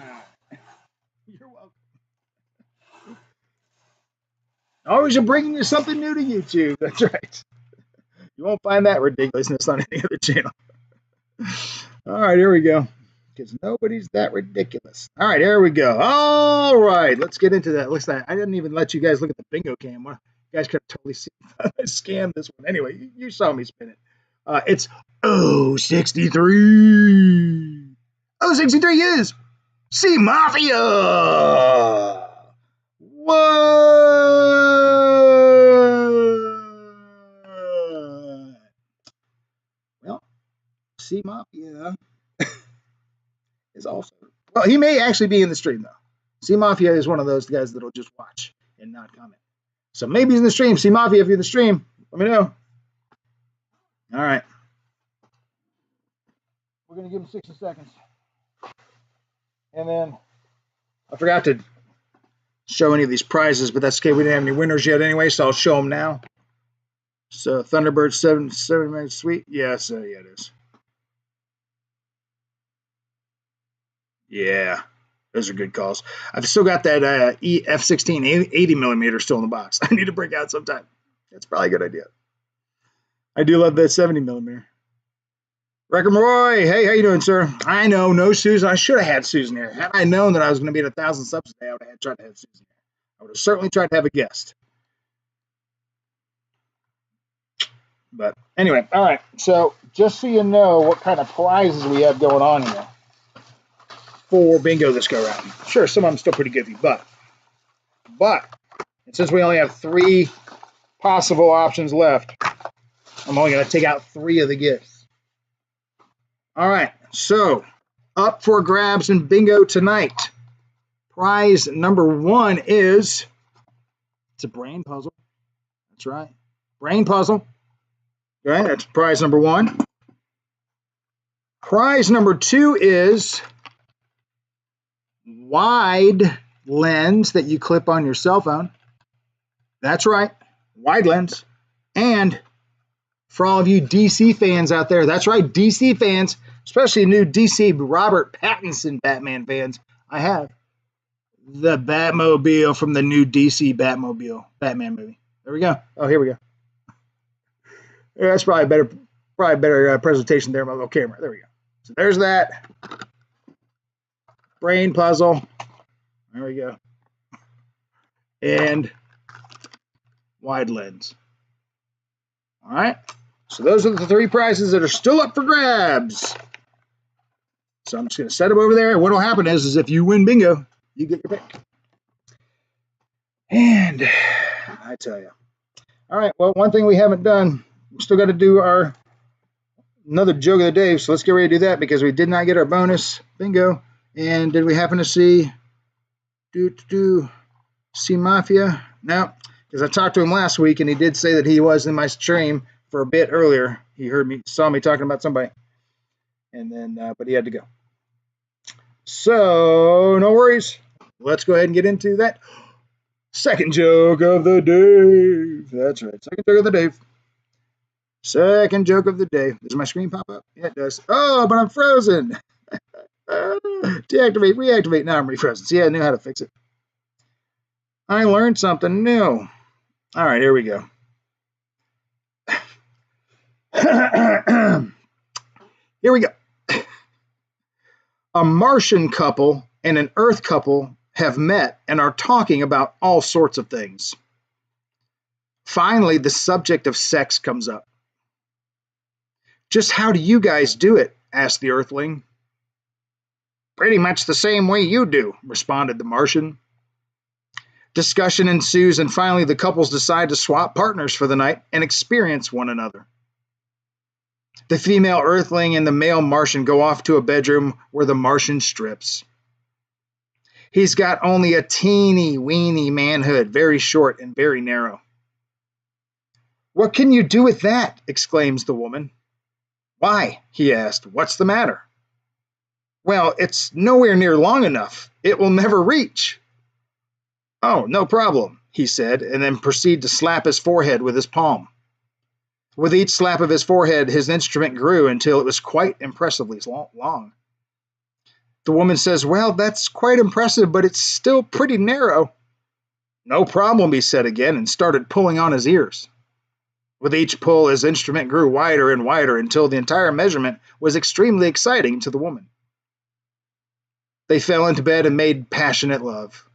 You're welcome. Always bringing you something new to YouTube. That's right. You won't find that ridiculousness on any other channel. All right, here we go. Because nobody's that ridiculous. All right, here we go. All right, let's get into that. Looks like I didn't even let you guys look at the bingo cam. You guys could have totally seen I scammed this one. Anyway, you saw me spin it. It's 063. 063 is C Mafia. What? Well, C Mafia is also, well, he may actually be in the stream, though. C Mafia is one of those guys that'll just watch and not comment. So maybe he's in the stream. C Mafia, if you're in the stream, let me know. All right. We're going to give him 60 seconds. And then I forgot to show any of these prizes, but that's okay. We didn't have any winners yet anyway, so I'll show them now. So Thunderbird 7-minute suite. Yes, yeah, it is. Yeah, those are good calls. I've still got that F-16 80mm still in the box. I need to break out sometime. That's probably a good idea. I do love that 70mm. Wrecker Roy, hey, how you doing, sir? I know, no Susan. I should have had Susan here. Had I known that I was going to be at 1,000 subs today, I would have tried to have Susan here. I would have certainly tried to have a guest. But anyway, all right. So just so you know what kind of prizes we have going on here for bingo this go around. Sure, some of them still pretty goofy, but and since we only have 3 possible options left, I'm only going to take out 3 of the gifts. All right, so up for grabs in bingo tonight. Prize number 1 is, it's a brain puzzle. That's right, brain puzzle. Okay, that's prize number 1. Prize number 2 is wide lens that you clip on your cell phone. That's right, wide lens. And for all of you DC fans out there, that's right, DC fans, especially new DC Robert Pattinson Batman fans, I have the Batmobile from the new DC Batman movie. There we go. Oh, here we go. That's probably probably better presentation there on my little camera. There we go. So there's that. Brain puzzle. There we go. And wide lens. All right. So those are the 3 prizes that are still up for grabs. So I'm just going to set them over there. And what will happen is if you win bingo, you get your pick. And I tell you. All right. Well, one thing we haven't done, we still got to do another joke of the day. So let's get ready to do that because we did not get our bonus bingo. And did we happen to see see Mafia? No, because I talked to him last week and he did say that he was in my stream for a bit earlier. He saw me talking about somebody, and then but he had to go. So no worries. Let's go ahead and get into that second joke of the day. That's right, second joke of the day. Second joke of the day. Does my screen pop up? Yeah, it does. Oh, but I'm frozen. Deactivate, reactivate. Now I'm refrozen. See, I knew how to fix it. I learned something new. All right, here we go. Here we go. A Martian couple and an Earth couple have met and are talking about all sorts of things. Finally, the subject of sex comes up. Just how do you guys do it? Asked the Earthling. Pretty much the same way you do, responded the Martian. Discussion ensues, and finally the couples decide to swap partners for the night and experience one another. The female Earthling and the male Martian go off to a bedroom where the Martian strips. He's got only a teeny weeny manhood, very short and very narrow. What can you do with that? Exclaims the woman. Why? He asked. What's the matter? Well, it's nowhere near long enough. It will never reach. Oh, no problem, he said, and then proceeded to slap his forehead with his palm. With each slap of his forehead, his instrument grew until it was quite impressively long. The woman says, well, that's quite impressive, but it's still pretty narrow. No problem, he said again, and started pulling on his ears. With each pull, his instrument grew wider and wider until the entire measurement was extremely exciting to the woman. They fell into bed and made passionate love.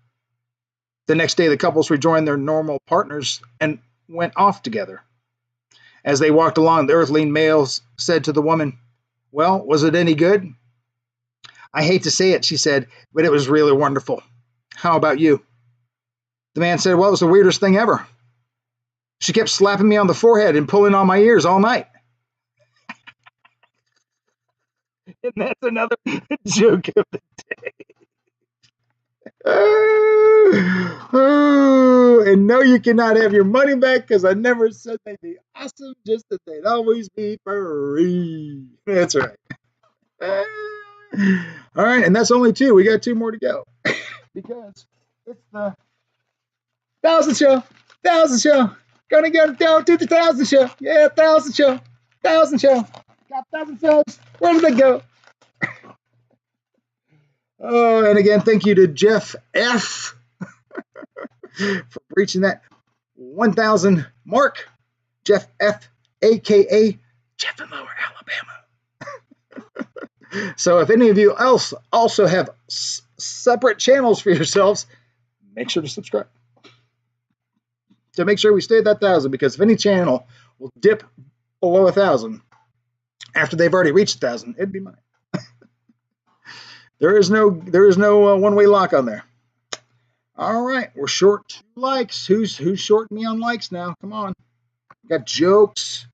The next day, the couples rejoined their normal partners and went off together. As they walked along, the Earthling male said to the woman, well, was it any good? I hate to say it, she said, but it was really wonderful. How about you? The man said, well, it was the weirdest thing ever. She kept slapping me on the forehead and pulling on my ears all night. And that's another joke of the day. Oh, and no, you cannot have your money back because I never said they'd be awesome, just that they'd always be free. That's right. All right, and that's only 2. We got 2 more to go because it's the 1,000 show. 1,000 show. Gonna get down to the 1,000 show. Yeah, 1,000 show. 1,000 show. Got 1,000 shows. Where did they go? Oh, and again, thank you to Jeff F. for reaching that 1,000 mark. Jeff F, a.k.a. Jeff in Lower Alabama. So if any of you else also have separate channels for yourselves, make sure to subscribe. To make sure we stay at that 1,000, because if any channel will dip below 1,000 after they've already reached 1,000, it'd be mine. There is no one-way lock on there. All right, we're short 2 likes. Who's shorting me on likes now? Come on. Got jokes.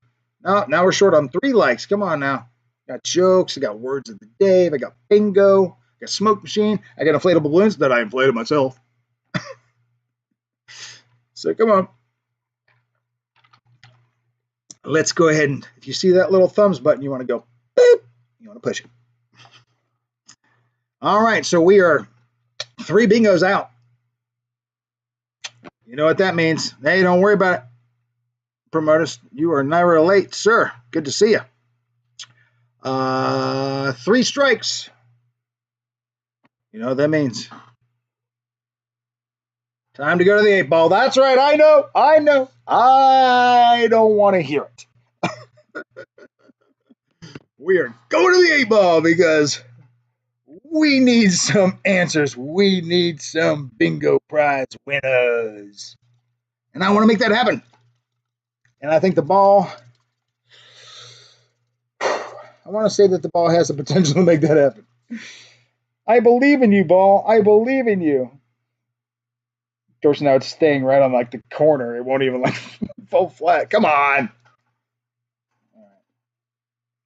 No, now we're short on 3 likes. Come on now. Got jokes. I got words of the day. I got bingo. I got smoke machine. I got inflatable balloons that I inflated myself. So come on. Let's go ahead and if you see that little thumbs button, you want to go boop. You want to push it. All right, so we are 3 bingos out. You know what that means. Hey, don't worry about it. Promoters, you are never late, sir. Good to see you. 3 strikes. You know what that means. Time to go to the 8 ball. That's right, I know. I don't want to hear it. we are going to the 8 ball because we need some answers. We need some bingo prize winners. And I want to make that happen. And I think the ball, I want to say that the ball has the potential to make that happen. I believe in you, ball. I believe in you. Of course, now it's staying right on like the corner. It won't even like fall flat. Come on.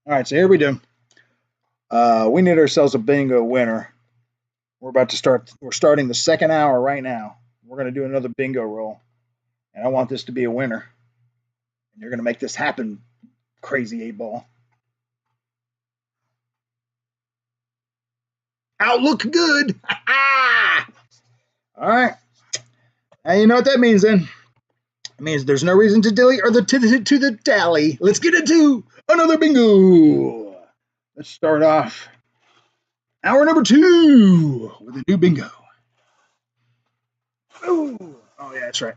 All right, so here we do. We need ourselves a bingo winner. We're about to start. We're starting the second hour right now. We're going to do another bingo roll. And I want this to be a winner. And you're going to make this happen, crazy 8 ball. Outlook good. All right. Now you know what that means then. It means there's no reason to dilly or to the dally. Let's get into another bingo. Let's start off hour number 2 with a new bingo. Oh yeah, that's right.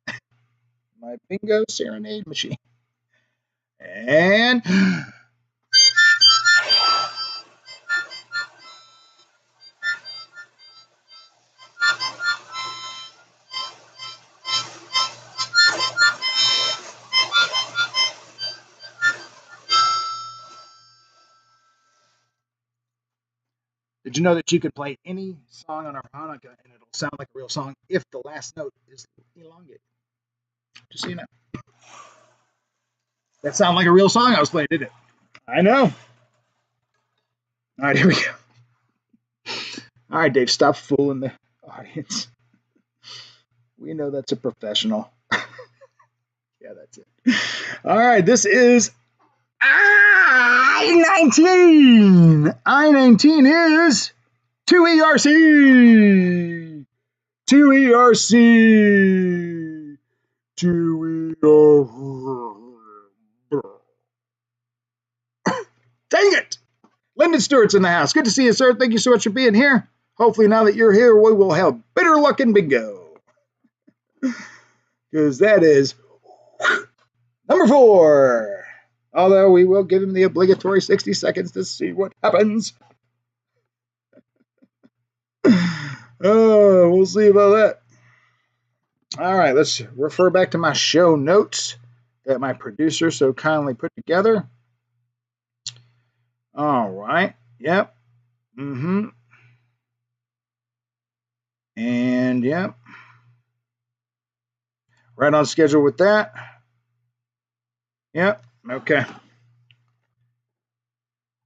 My bingo serenade machine. And did you know that you could play any song on a harmonica and it'll sound like a real song if the last note is elongated? Just so you know. That sounded like a real song I was playing, didn't it? I know. All right, here we go. All right, Dave, stop fooling the audience. We know that's a professional. Yeah, that's it. All right, this is I-19. I-19 is 2ERC. 2ERC. 2ERC. Dang it! Lyndon Stewart's in the house. Good to see you, sir. Thank you so much for being here. Hopefully, now that you're here, we will have better luck in bingo. Because that is number 4. Although we will give him the obligatory 60 seconds to see what happens. Oh, we'll see about that. All right, let's refer back to my show notes that my producer so kindly put together. All right. Yep. And yep. Right on schedule with that. Yep. Okay.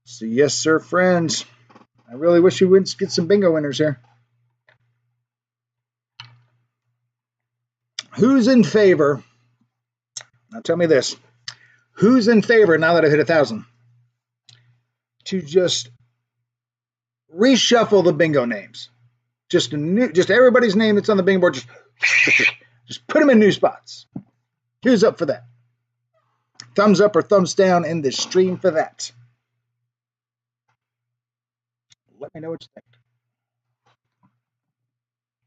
So yes, sir, friends. I really wish we would get some bingo winners here. Who's in favor? Now tell me this. Who's in favor now that I've hit 1,000? To just reshuffle the bingo names. Just everybody's name that's on the bingo board, just put them in new spots. Who's up for that? Thumbs up or thumbs down in the stream for that. Let me know what you think.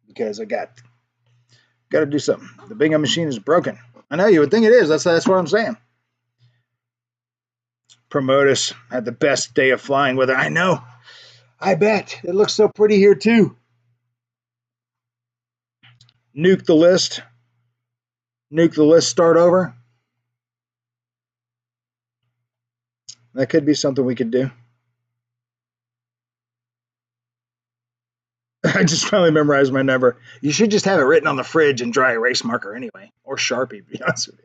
Because I got to do something. The bingo machine is broken. I know you would think it is. That's what I'm saying. Promotus had the best day of flying weather. I know. I bet. It looks so pretty here too. Nuke the list. Nuke the list, start over. That could be something we could do. I just finally memorized my number. You should just have it written on the fridge in dry erase marker anyway, or Sharpie, to be honest with you.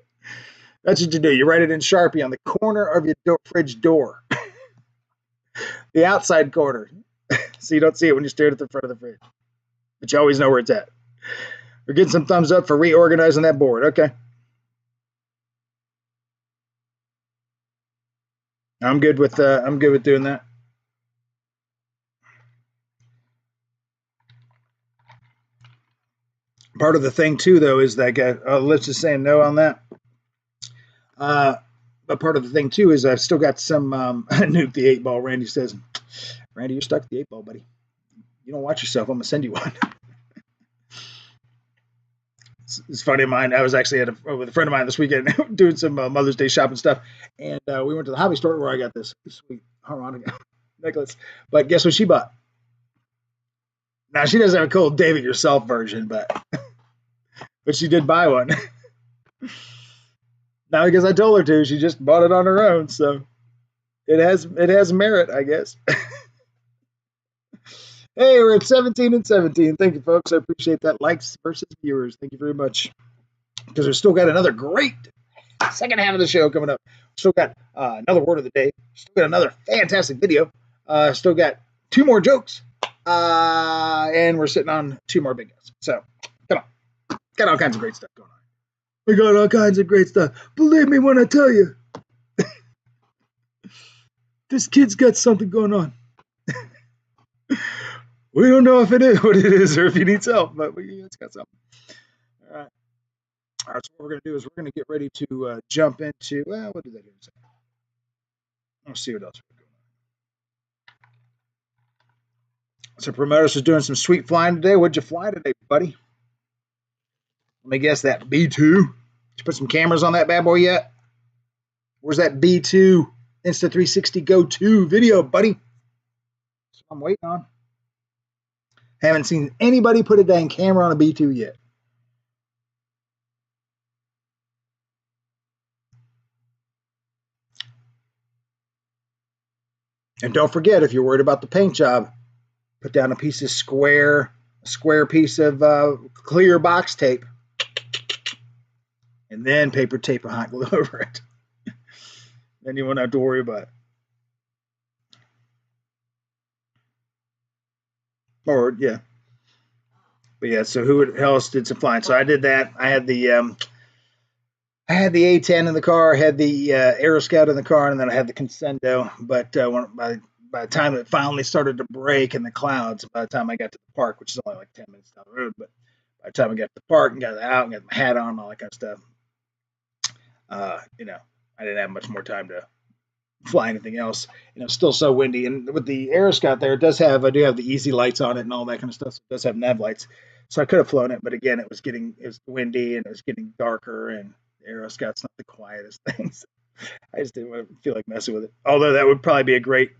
That's what you do. You write it in Sharpie on the corner of your fridge door. The outside corner. So you don't see it when you stare at the front of the fridge. But you always know where it's at. We're getting some thumbs up for reorganizing that board. Okay. I'm good with doing that. Part of the thing too, though, is that let's just say no on that. But part of the thing too is I've still got some nuke the 8 ball. Randy says, Randy, you're stuck at the 8 ball, buddy. You don't watch yourself. I'm gonna send you one. It's funny. I was actually with a friend of mine this weekend doing some Mother's Day shopping stuff, and we went to the hobby store where I got this sweet harmonica necklace. But guess what she bought? Now she doesn't have a cool David Yourself version, but she did buy one. Now because I told her to, she just bought it on her own. So it has merit, I guess. Hey, we're at 17 and 17. Thank you, folks. I appreciate that. Likes versus viewers. Thank you very much. Because we've still got another great second half of the show coming up. Still got another word of the day. Still got another fantastic video. Still got 2 more jokes. And we're sitting on 2 more big guys. So, come on. Got all kinds of great stuff going on. We got all kinds of great stuff. Believe me when I tell you. This kid's got something going on. We don't know if it is what it is or if he needs help, but it's got something. All right. All right, so what we're going to do is we're going to get ready to jump into, well, what did that do? Let's see what else we're doing. So Promotus was doing some sweet flying today. What'd you fly today, buddy? Let me guess, that B2. Did you put some cameras on that bad boy yet? Where's that B2 Insta360 Go 2 video, buddy? That's what I'm waiting on. Haven't seen anybody put a dang camera on a B2 yet. And don't forget, if you're worried about the paint job, put down a piece of square piece of clear box tape, and then paper tape and hot glue over it. Then you won't have to worry about it. Or yeah, but yeah. So who else did some flying? So I did that. I had the A10 in the car, I had the Aeroscout in the car, and then I had the Concendo. But by the time it finally started to break in the clouds, by the time I got to the park, which is only like 10 minutes down the road, but by the time I got to the park and got out and got my hat on and all that kind of stuff, I didn't have much more time to fly anything else. It's still so windy. And with the Aeroscout there, I do have the easy lights on it and all that kind of stuff. So it does have nav lights. So I could have flown it, but again, it was windy and it was getting darker, and the Aeroscout's not the quietest thing. So I just didn't feel like messing with it. Although that would probably be a great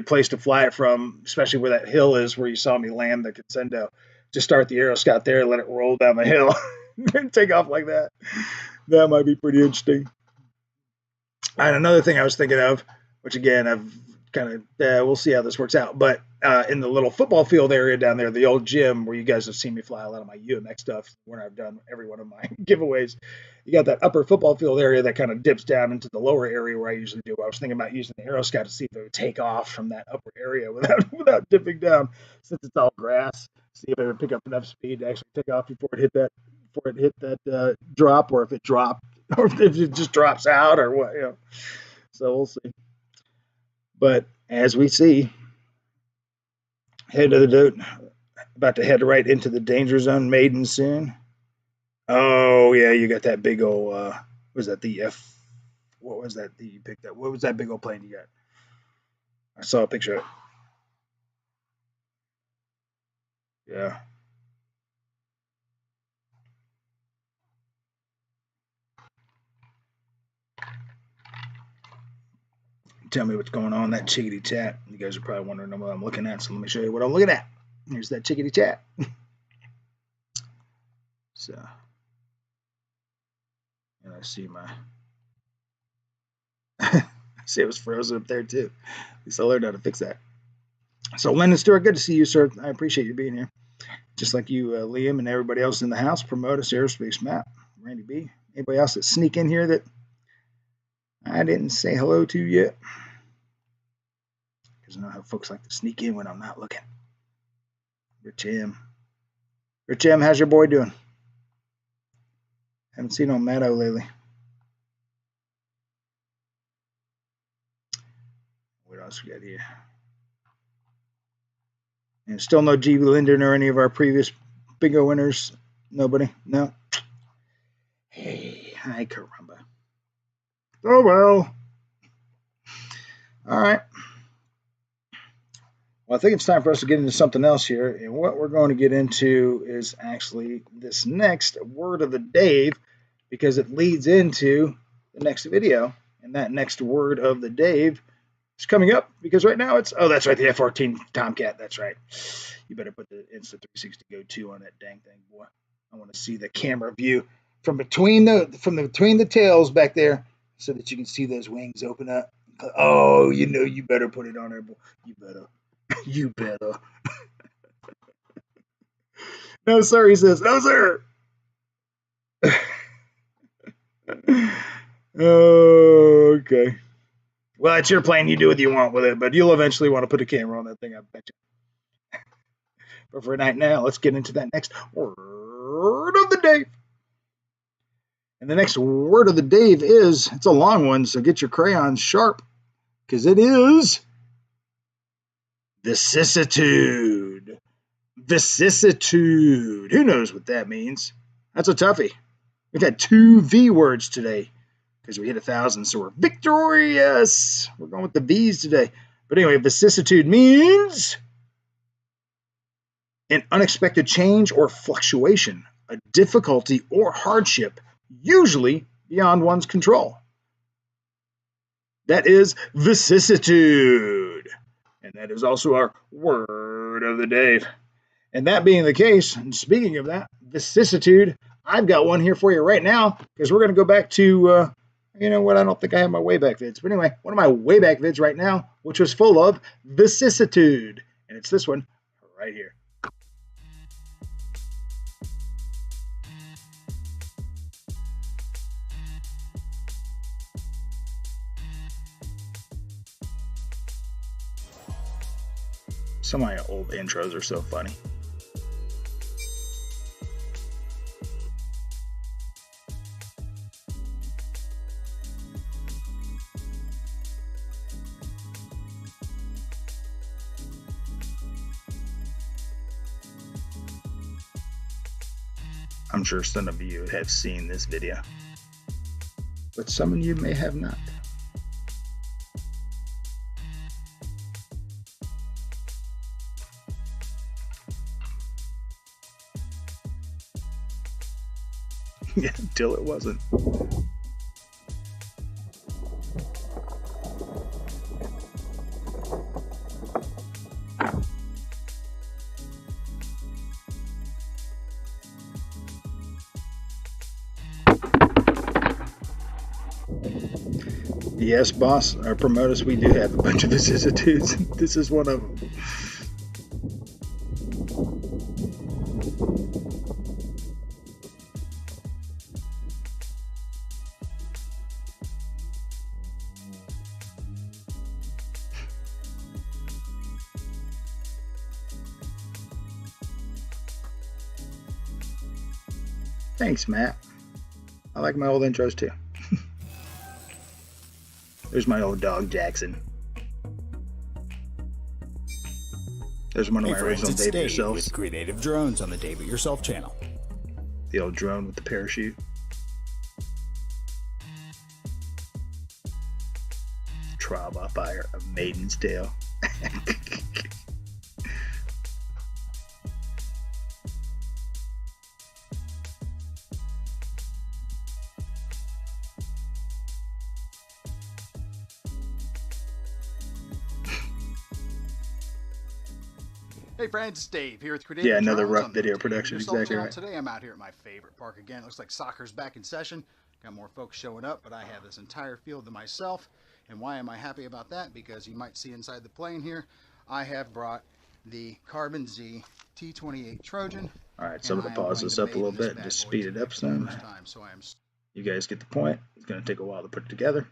place to fly it from, especially where that hill is where you saw me land the Concendo. Just start the Aeroscout there, let it roll down the hill, and take off like that. That might be pretty interesting. And another thing I was thinking of, which again, I've kind of, we'll see how this works out, but in the little football field area down there, the old gym where you guys have seen me fly a lot of my UMX stuff, where I've done every one of my giveaways, you got that upper football field area that kind of dips down into the lower area where I usually do. I was thinking about using the Aeroscout to see if it would take off from that upper area without dipping down, since it's all grass. See if it would pick up enough speed to actually take off before it hit that drop, or if it dropped, or if it just drops out, or what. So we'll see. But as we see, about to head right into the danger zone, maiden soon. Oh yeah, you got that big old was that the F? What was that you picked up? What was that big old plane you got? I saw a picture of it. Yeah. Tell me what's going on in that chickadee chat. You guys are probably wondering what I'm looking at, so let me show you what I'm looking at. Here's that chickadee chat. So, and I see see it was frozen up there too. At least I learned how to fix that. So, Lennon Stewart, good to see you, sir. I appreciate you being here. Just like you, Liam, and everybody else in the house. Promotus, Aerospace Map, Randy B. Anybody else that sneak in here that I didn't say hello to yet? Because I know how folks like to sneak in when I'm not looking. Rich M. Rich M, how's your boy doing? Haven't seen on Matto lately. What else we got here? And still no G. Linden or any of our previous bingo winners. Nobody? No? Hey, hi, caramba. Oh, well. All right. Well, I think it's time for us to get into something else here. And what we're going to get into is actually this next word of the day, because it leads into the next video. And that next word of the day is coming up because right now it's, oh, that's right, the F-14 Tomcat. That's right. You better put the Insta360 Go 2 on that dang thing, boy. I want to see the camera view from between the tails back there so that you can see those wings open up. Oh, you know, you better put it on there, boy. You better. You better. No, sir, he says. No, sir. Okay. Well, it's your plane. You do what you want with it, but you'll eventually want to put a camera on that thing, I bet you. But for right now, let's get into that next word of the day. And the next word of the day is, it's a long one, so get your crayons sharp, because it is vicissitude. Vicissitude. Who knows what that means? That's a toughie. We've had 2 V words today because we hit 1,000, so we're victorious. We're going with the V's today. But anyway, vicissitude means an unexpected change or fluctuation, a difficulty or hardship, usually beyond one's control. That is vicissitude. And that is also our word of the day. And that being the case, and speaking of that, vicissitude, I've got one here for you right now, because we're going to go back to, you know what, I don't think I have my Wayback Vids. But anyway, one of my Wayback Vids right now, which was full of vicissitude. And it's this one right here. Some of my old intros are so funny. I'm sure some of you have seen this video, but some of you may have not. Yeah, until it wasn't. Yes, boss, or promote us, we do have a bunch of vicissitudes. This is one of them. Thanks, Matt. I like my old intros too. There's my old dog, Jackson. There's one of my original Dave It Yourself. With Creative Drones on the Dave It Yourself channel. The old drone with the parachute. Trial by Fire, A Maiden's Tale. Hey friends, it's Dave here with Creative Yeah, another Drones rough on the video Dave It production, Yourself exactly channel. right. Today I'm out here at my favorite park again. It looks like soccer's back in session. Got more folks showing up, but I have this entire field to myself. And why am I happy about that? Because you might see inside the plane here, I have brought the Carbon Z T28 Trojan. Alright, so I'm going to pause this up a little bit and just speed it up some. You guys get the point. It's going to take a while to put it together.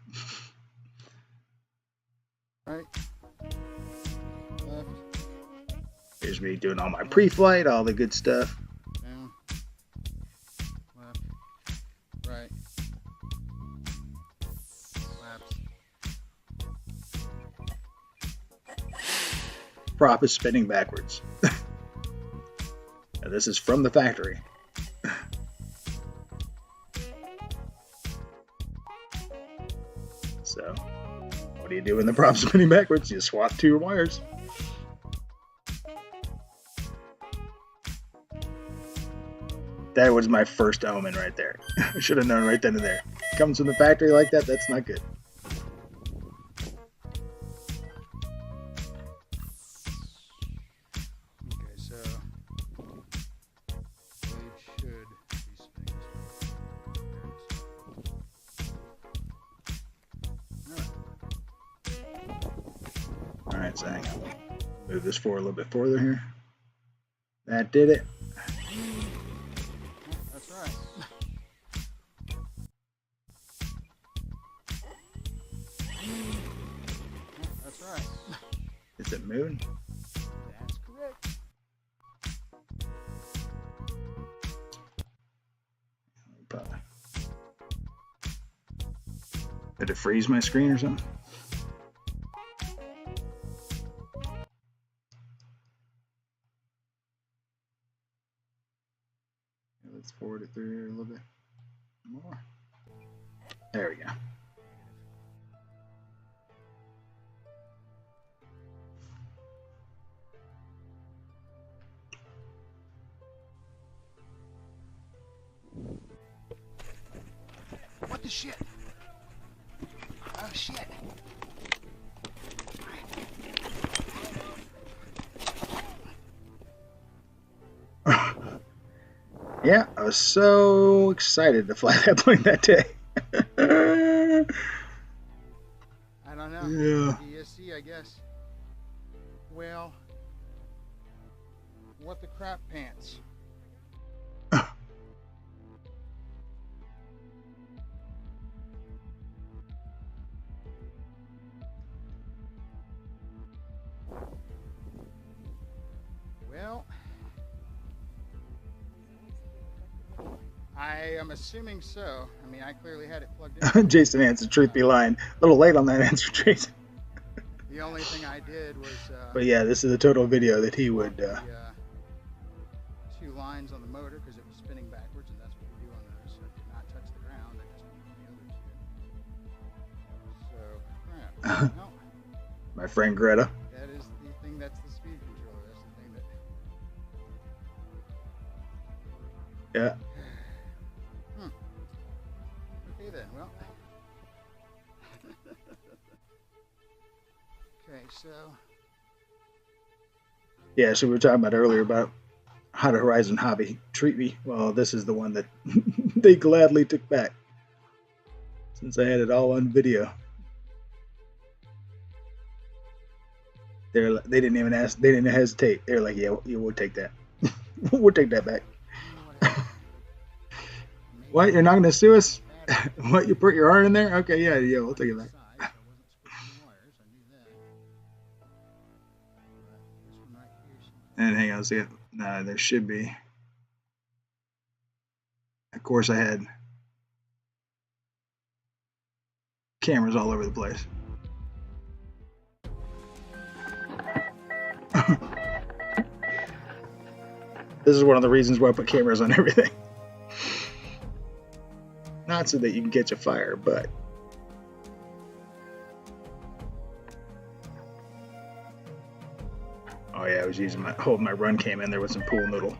Right. Left. Here's me doing all my pre-flight, all the good stuff. Down. Left. Right. Left. Prop is spinning backwards. Now, this is from the factory. So, what do you do when the prop's spinning backwards? You swap 2 wires. That was my first omen right there. I should have known right then and there. Comes from the factory like that, that's not good. Let's hang on. Move this forward a little bit further here. That did it. That's right. That's right. Is it moon? That's correct. Did it freeze my screen or something? Let's forward it through here a little bit more. There we go. What the shit? Oh shit. Yeah, I was so excited to fly that plane that day. I don't know. Yeah. DSC, I guess. Well, what the crap pants? Well, I am assuming so. I mean, I clearly had it plugged in. Jason answered, truth be lying. A little late on that answer, Jason. The only thing I did was. But yeah, this is a total video that he would. The, 2 lines on the motor because it was spinning backwards, and that's what we do on those. So I did not touch the ground. I just went on the other 2. So, crap. No, My friend Greta. that is the thing. That's the speed controller. That's the thing that. Yeah. Okay then. Well. Okay, so. Yeah, so we were talking about earlier about how the Horizon Hobby treat me. Well, this is the one that they gladly took back, since I had it all on video. They didn't even ask. They didn't hesitate. They're like, yeah, we'll take that. We'll take that back. What? You're not going to sue us? What? You put your arm in there? Okay, yeah, we'll take it back. And hang on, see it. No, there should be. Of course, I had cameras all over the place. This is one of the reasons why I put cameras on everything. Not so that you can catch a fire, but oh yeah, I was using holding my run cam in there with some pool noodle.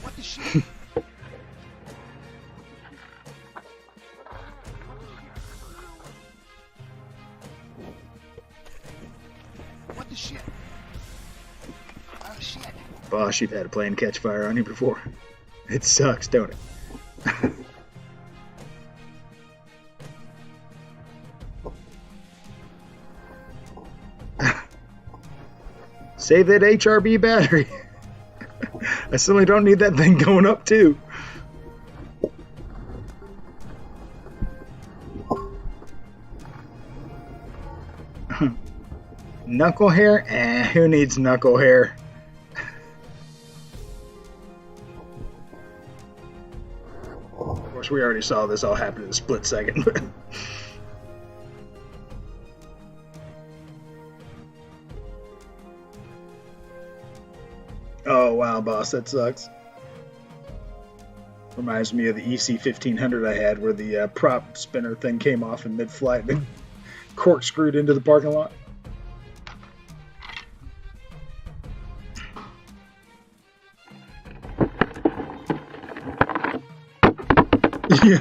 What the shit? What the shit? Oh shit. Boss, you've had a plane catch fire on you before. It sucks, don't it? Save that HRB battery. I certainly don't need that thing going up too. Knuckle hair? Who needs knuckle hair? Of course, we already saw this all happen in a split second. wow, boss, that sucks. Reminds me of the EC 1500 I had, where the prop spinner thing came off in mid-flight and corkscrewed into the parking lot. Yeah.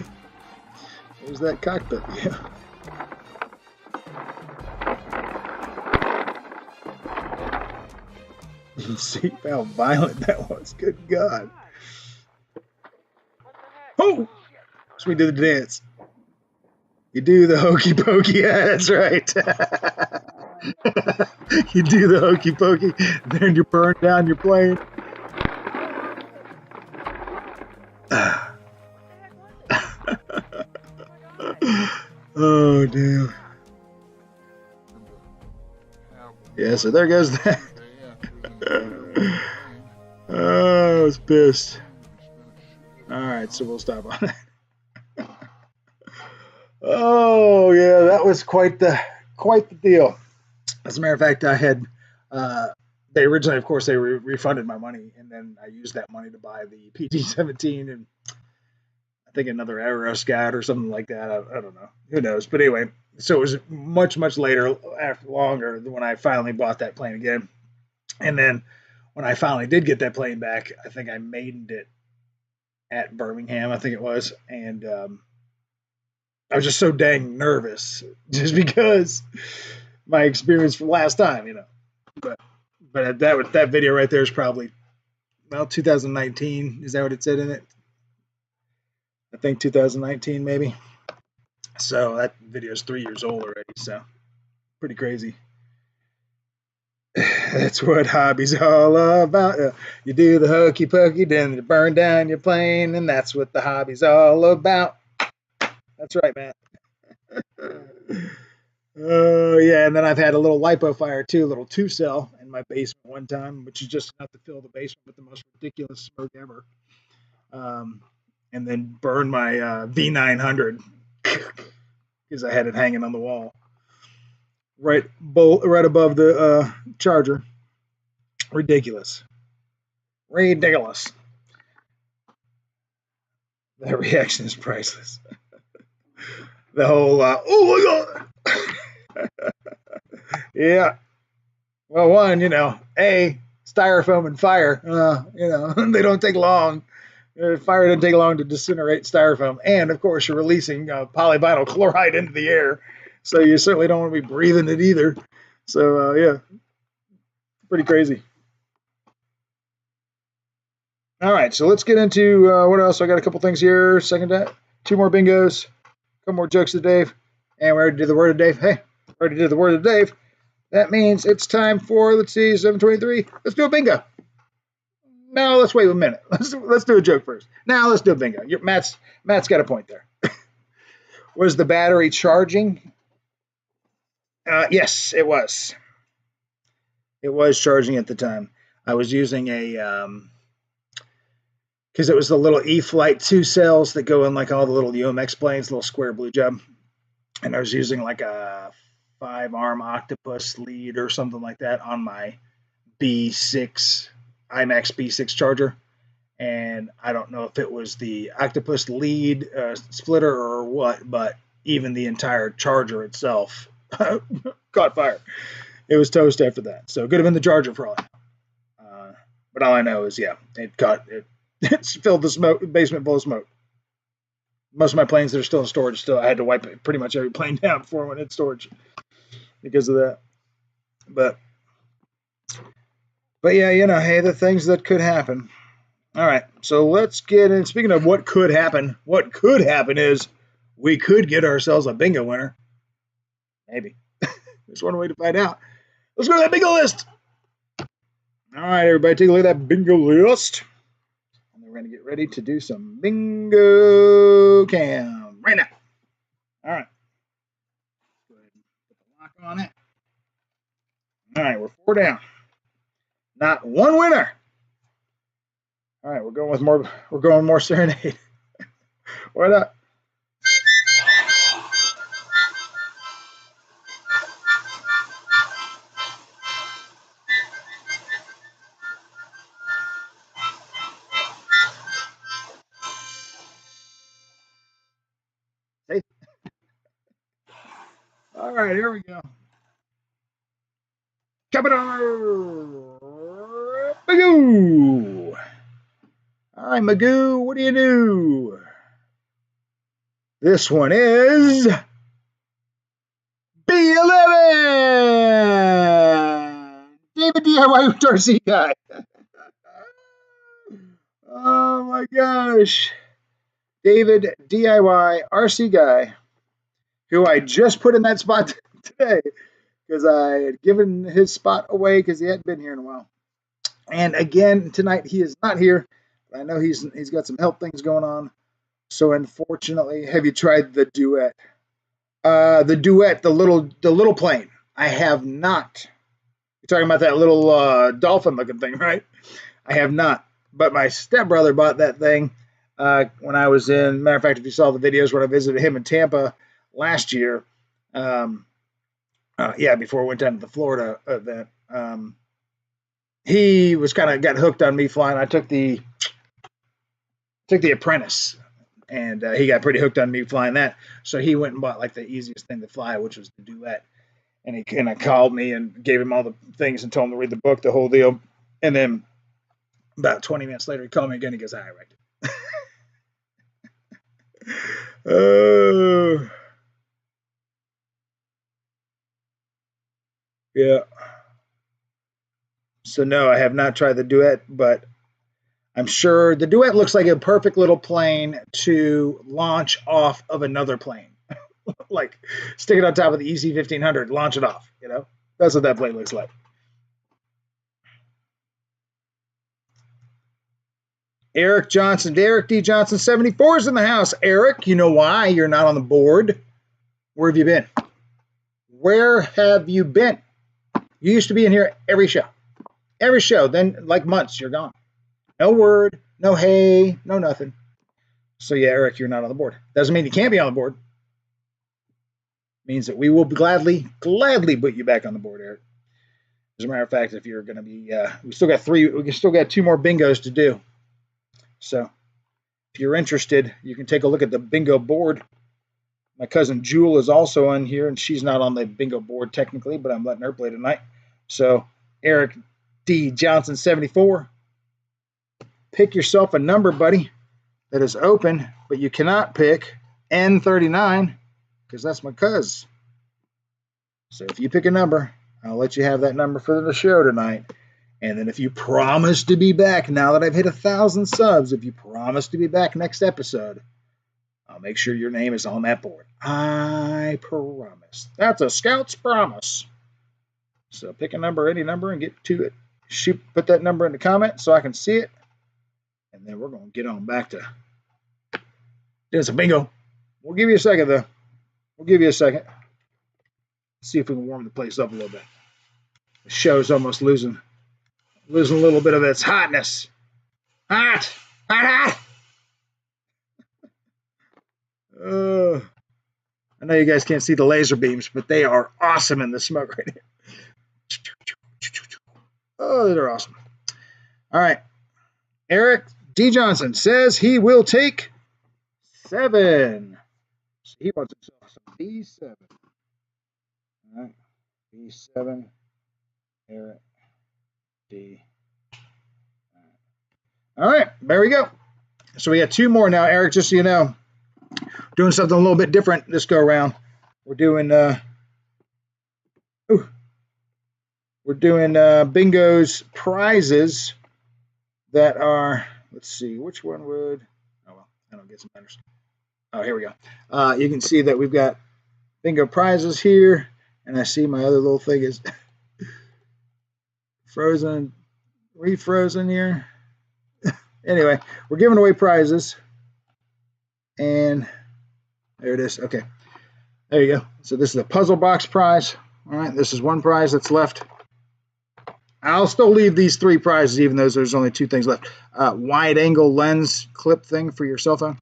There's that cockpit. Yeah. You see how violent that was. Good God. Oh! So we did the dance. You do the hokey pokey. Yeah, that's right. You do the hokey pokey, then you burn down your plane. Oh, damn. Yeah, so there goes that. Oh, I was pissed. Alright, so we'll stop on that. Oh, yeah, that was quite the deal. As a matter of fact, I had they originally, of course, they refunded my money, and then I used that money to buy the PT-17 and I think another Aero Scout or something like that. I don't know, who knows. But anyway, so it was much later, longer, when I finally bought that plane again. And then when I finally did get that plane back, I think I maidened it at Birmingham, I think it was, and I was just so dang nervous, just because my experience from last time, you know. But that video right there is probably, well, 2019. Is that what it said in it? I think 2019 maybe. So that video is 3 years old already. So pretty crazy. That's what hobby's all about. You do the hokey pokey, then you burn down your plane, and that's what the hobby's all about. That's right, man. Oh, yeah, and then I've had a little lipo fire too, a little 2-cell in my basement one time, which is just enough to fill the basement with the most ridiculous smoke ever. And then burn my V900 because I had it hanging on the wall right above the charger. Ridiculous. That reaction is priceless. The whole, oh my God. Yeah. Well, one, styrofoam and fire, they don't take long. Fire doesn't take long to disintegrate styrofoam. And, of course, you're releasing polyvinyl chloride into the air. So you certainly don't want to be breathing it either. So, yeah, pretty crazy. All right, so let's get into what else. I got a couple things here. Two more bingos, a couple more jokes of Dave. And we already did the word of Dave. Hey, already did the word of Dave. That means it's time for, let's see, 7:23. Let's do a bingo. No, let's wait a minute. Let's do a joke first. Now let's do a bingo. Matt's got a point there. Was the battery charging? Yes, it was. It was charging at the time. I was using because it was the little E-flite 2-cells that go in like all the little UMX planes, little square blue job. And I was using like a 5-arm octopus lead or something like that on my B6 IMAX B6 charger. And I don't know if it was the octopus lead splitter or what, but even the entire charger itself caught fire. It was toast after that. So it could have been the charger for all I know. But all I know is, yeah, it filled the basement full of smoke. Most of my planes that are still in storage, I had to wipe pretty much every plane down before I went in storage because of that. But yeah, hey, the things that could happen. All right, so let's get in. Speaking of what could happen is we could get ourselves a bingo winner. Maybe. There's one way to find out. Let's go to that bingo list. All right, everybody, take a look at that bingo list. And then we're going to get ready to do some bingo cam right now. All right. Go ahead and put the lock on it. All right, we're 4 down. Not one winner. All right, we're going more serenade. Why not? See? All right, here we go. Capital Magoo. All right, Magoo, what do you do? This one is B11. David DIY RC guy. Oh my gosh. David DIY RC guy, who I just put in that spot today because I had given his spot away because he hadn't been here in a while. And again, tonight he is not here. I know he's got some health things going on. So unfortunately, have you tried the duet? The duet, the little plane. I have not. You're talking about that little dolphin looking thing, right? I have not. But my stepbrother bought that thing when I was in. Matter of fact, if you saw the videos when I visited him in Tampa last year, before I went down to the Florida event, he was kind of got hooked on me flying. I took the Apprentice, and he got pretty hooked on me flying that. So he went and bought like the easiest thing to fly, which was the duet. And he kind of called me and gave him all the things and told him to read the book, the whole deal. And then about 20 minutes later, he called me again. He goes, "I wrecked it." Yeah. So no, I have not tried the duet, but I'm sure the duet looks like a perfect little plane to launch off of another plane. Like stick it on top of the EC-1500, launch it off, you know? That's what that plane looks like. Eric Johnson, Derek D. Johnson, 74 is in the house. Eric, you know why you're not on the board? Where have you been? Where have you been? You used to be in here every show. Every show. Then, like months, you're gone. No word, no hey, no nothing. So, yeah, Eric, you're not on the board. Doesn't mean you can't be on the board. Means that we will gladly put you back on the board, Eric. As a matter of fact, if you're going to be, we still got 2 more bingos to do. So, if you're interested, you can take a look at the bingo board. My cousin Jewel is also on here, and she's not on the bingo board technically, but I'm letting her play tonight. So, Eric D. Johnson, 74. Pick yourself a number, buddy, that is open, but you cannot pick N39 because that's my cuz. So if you pick a number, I'll let you have that number for the show tonight. And then if you promise to be back, now that I've hit 1,000 subs, if you promise to be back next episode, I'll make sure your name is on that board. I promise. That's a scout's promise. So pick a number, any number, and get to it. Put that number in the comment so I can see it. And then we're going to get on back to doing some bingo. We'll give you a second, though. We'll give you a second. See if we can warm the place up a little bit. The show's almost losing a little bit of its hotness. Hot! Hot! I know you guys can't see the laser beams, but they are awesome in the smoke right here. Oh, they're awesome. All right. Eric D. Johnson says he will take 7. So he wants himself some B7. All right. B7. Eric D. All right. There we go. So we got 2 more now, Eric, just so you know. Doing something a little bit different this go around. We're doing bingo's prizes that are, let's see, which one would, oh well, I don't get some letters. Oh, here we go. You can see that we've got bingo prizes here, and I see my other little thing is refrozen here. Anyway, we're giving away prizes, and there it is. Okay, there you go. So this is a puzzle box prize. All right, this is one prize that's left. I'll still leave these 3 prizes, even though there's only 2 things left. Wide angle lens clip thing for your cell phone.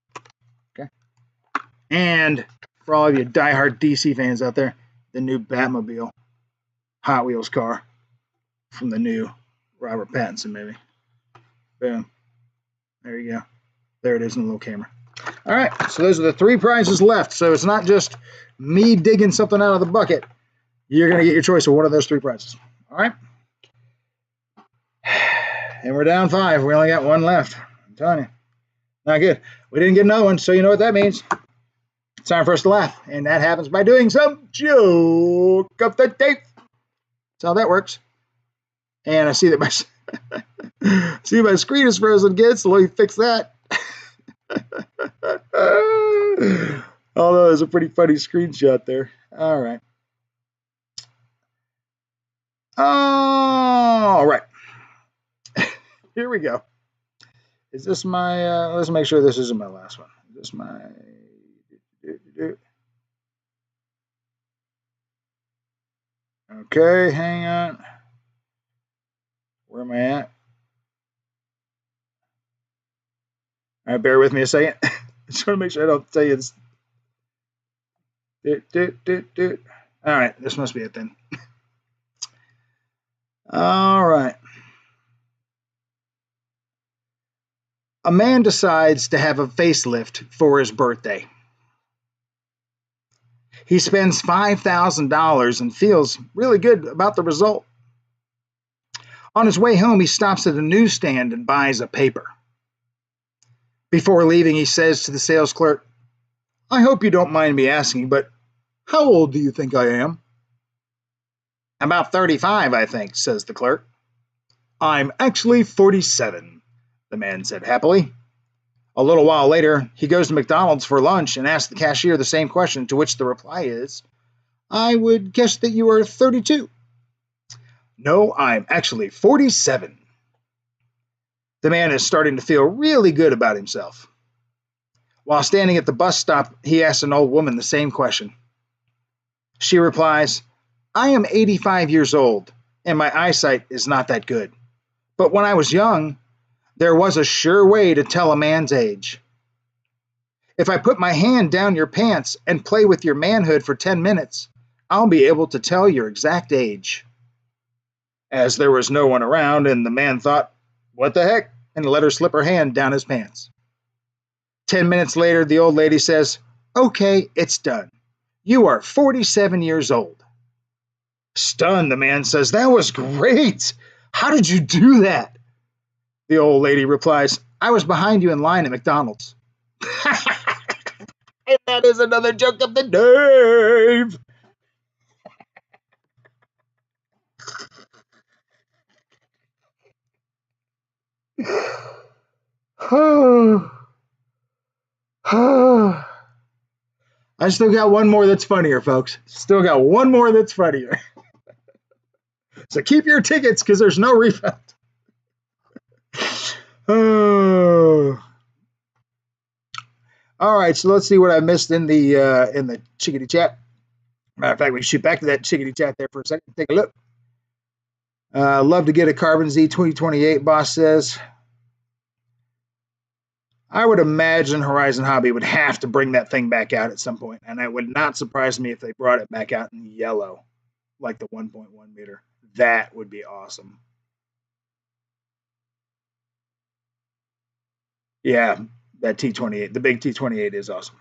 Okay. And for all of you diehard DC fans out there, the new Batmobile Hot Wheels car from the new Robert Pattinson movie. Boom. There you go. There it is in the little camera. All right, so those are the 3 prizes left. So it's not just me digging something out of the bucket. You're going to get your choice of one of those 3 prizes. All right? And we're down 5. We only got 1 left. I'm telling you. Not good. We didn't get another one, so you know what that means. It's time for us to laugh. And that happens by doing some joke of the day. That's how that works. And I see that my screen is frozen again, so let me fix that. Although there's a pretty funny screenshot there. All right. All right. Here we go. Is this my, let's make sure this isn't my last one. Is this my, okay, hang on. Where am I at? All right, bear with me a second. I just want to make sure I don't tell you this. All right, this must be it then. All right. A man decides to have a facelift for his birthday. He spends $5,000 and feels really good about the result. On his way home, he stops at a newsstand and buys a paper. Before leaving, he says to the sales clerk, "I hope you don't mind me asking, but how old do you think I am?" "About 35, I think," says the clerk. "I'm actually 47, the man said happily. A little while later, he goes to McDonald's for lunch and asks the cashier the same question, to which the reply is, "I would guess that you are 32. "No, I'm actually 47. The man is starting to feel really good about himself. While standing at the bus stop, he asks an old woman the same question. She replies, "I am 85 years old, and my eyesight is not that good. But when I was young, there was a sure way to tell a man's age. If I put my hand down your pants and play with your manhood for 10 minutes, I'll be able to tell your exact age." As there was no one around, and the man thought, "What the heck?" and let her slip her hand down his pants. 10 minutes later, the old lady says, "Okay, it's done. You are 47 years old." Stunned, the man says, "That was great. How did you do that?" The old lady replies, "I was behind you in line at McDonald's." And that is another joke of the day. I still got one more that's funnier, folks. Still got one more that's funnier. So keep your tickets because there's no refund. Oh. All right, so let's see what I missed in the chickadee chat. Matter of fact, we can shoot back to that chickadee chat there for a second. Take a look. Love to get a Carbon Z 2028, boss says. I would imagine Horizon Hobby would have to bring that thing back out at some point, and it would not surprise me if they brought it back out in yellow, like the 1.1 meter. That would be awesome. Yeah, that T28, the big T28 is awesome.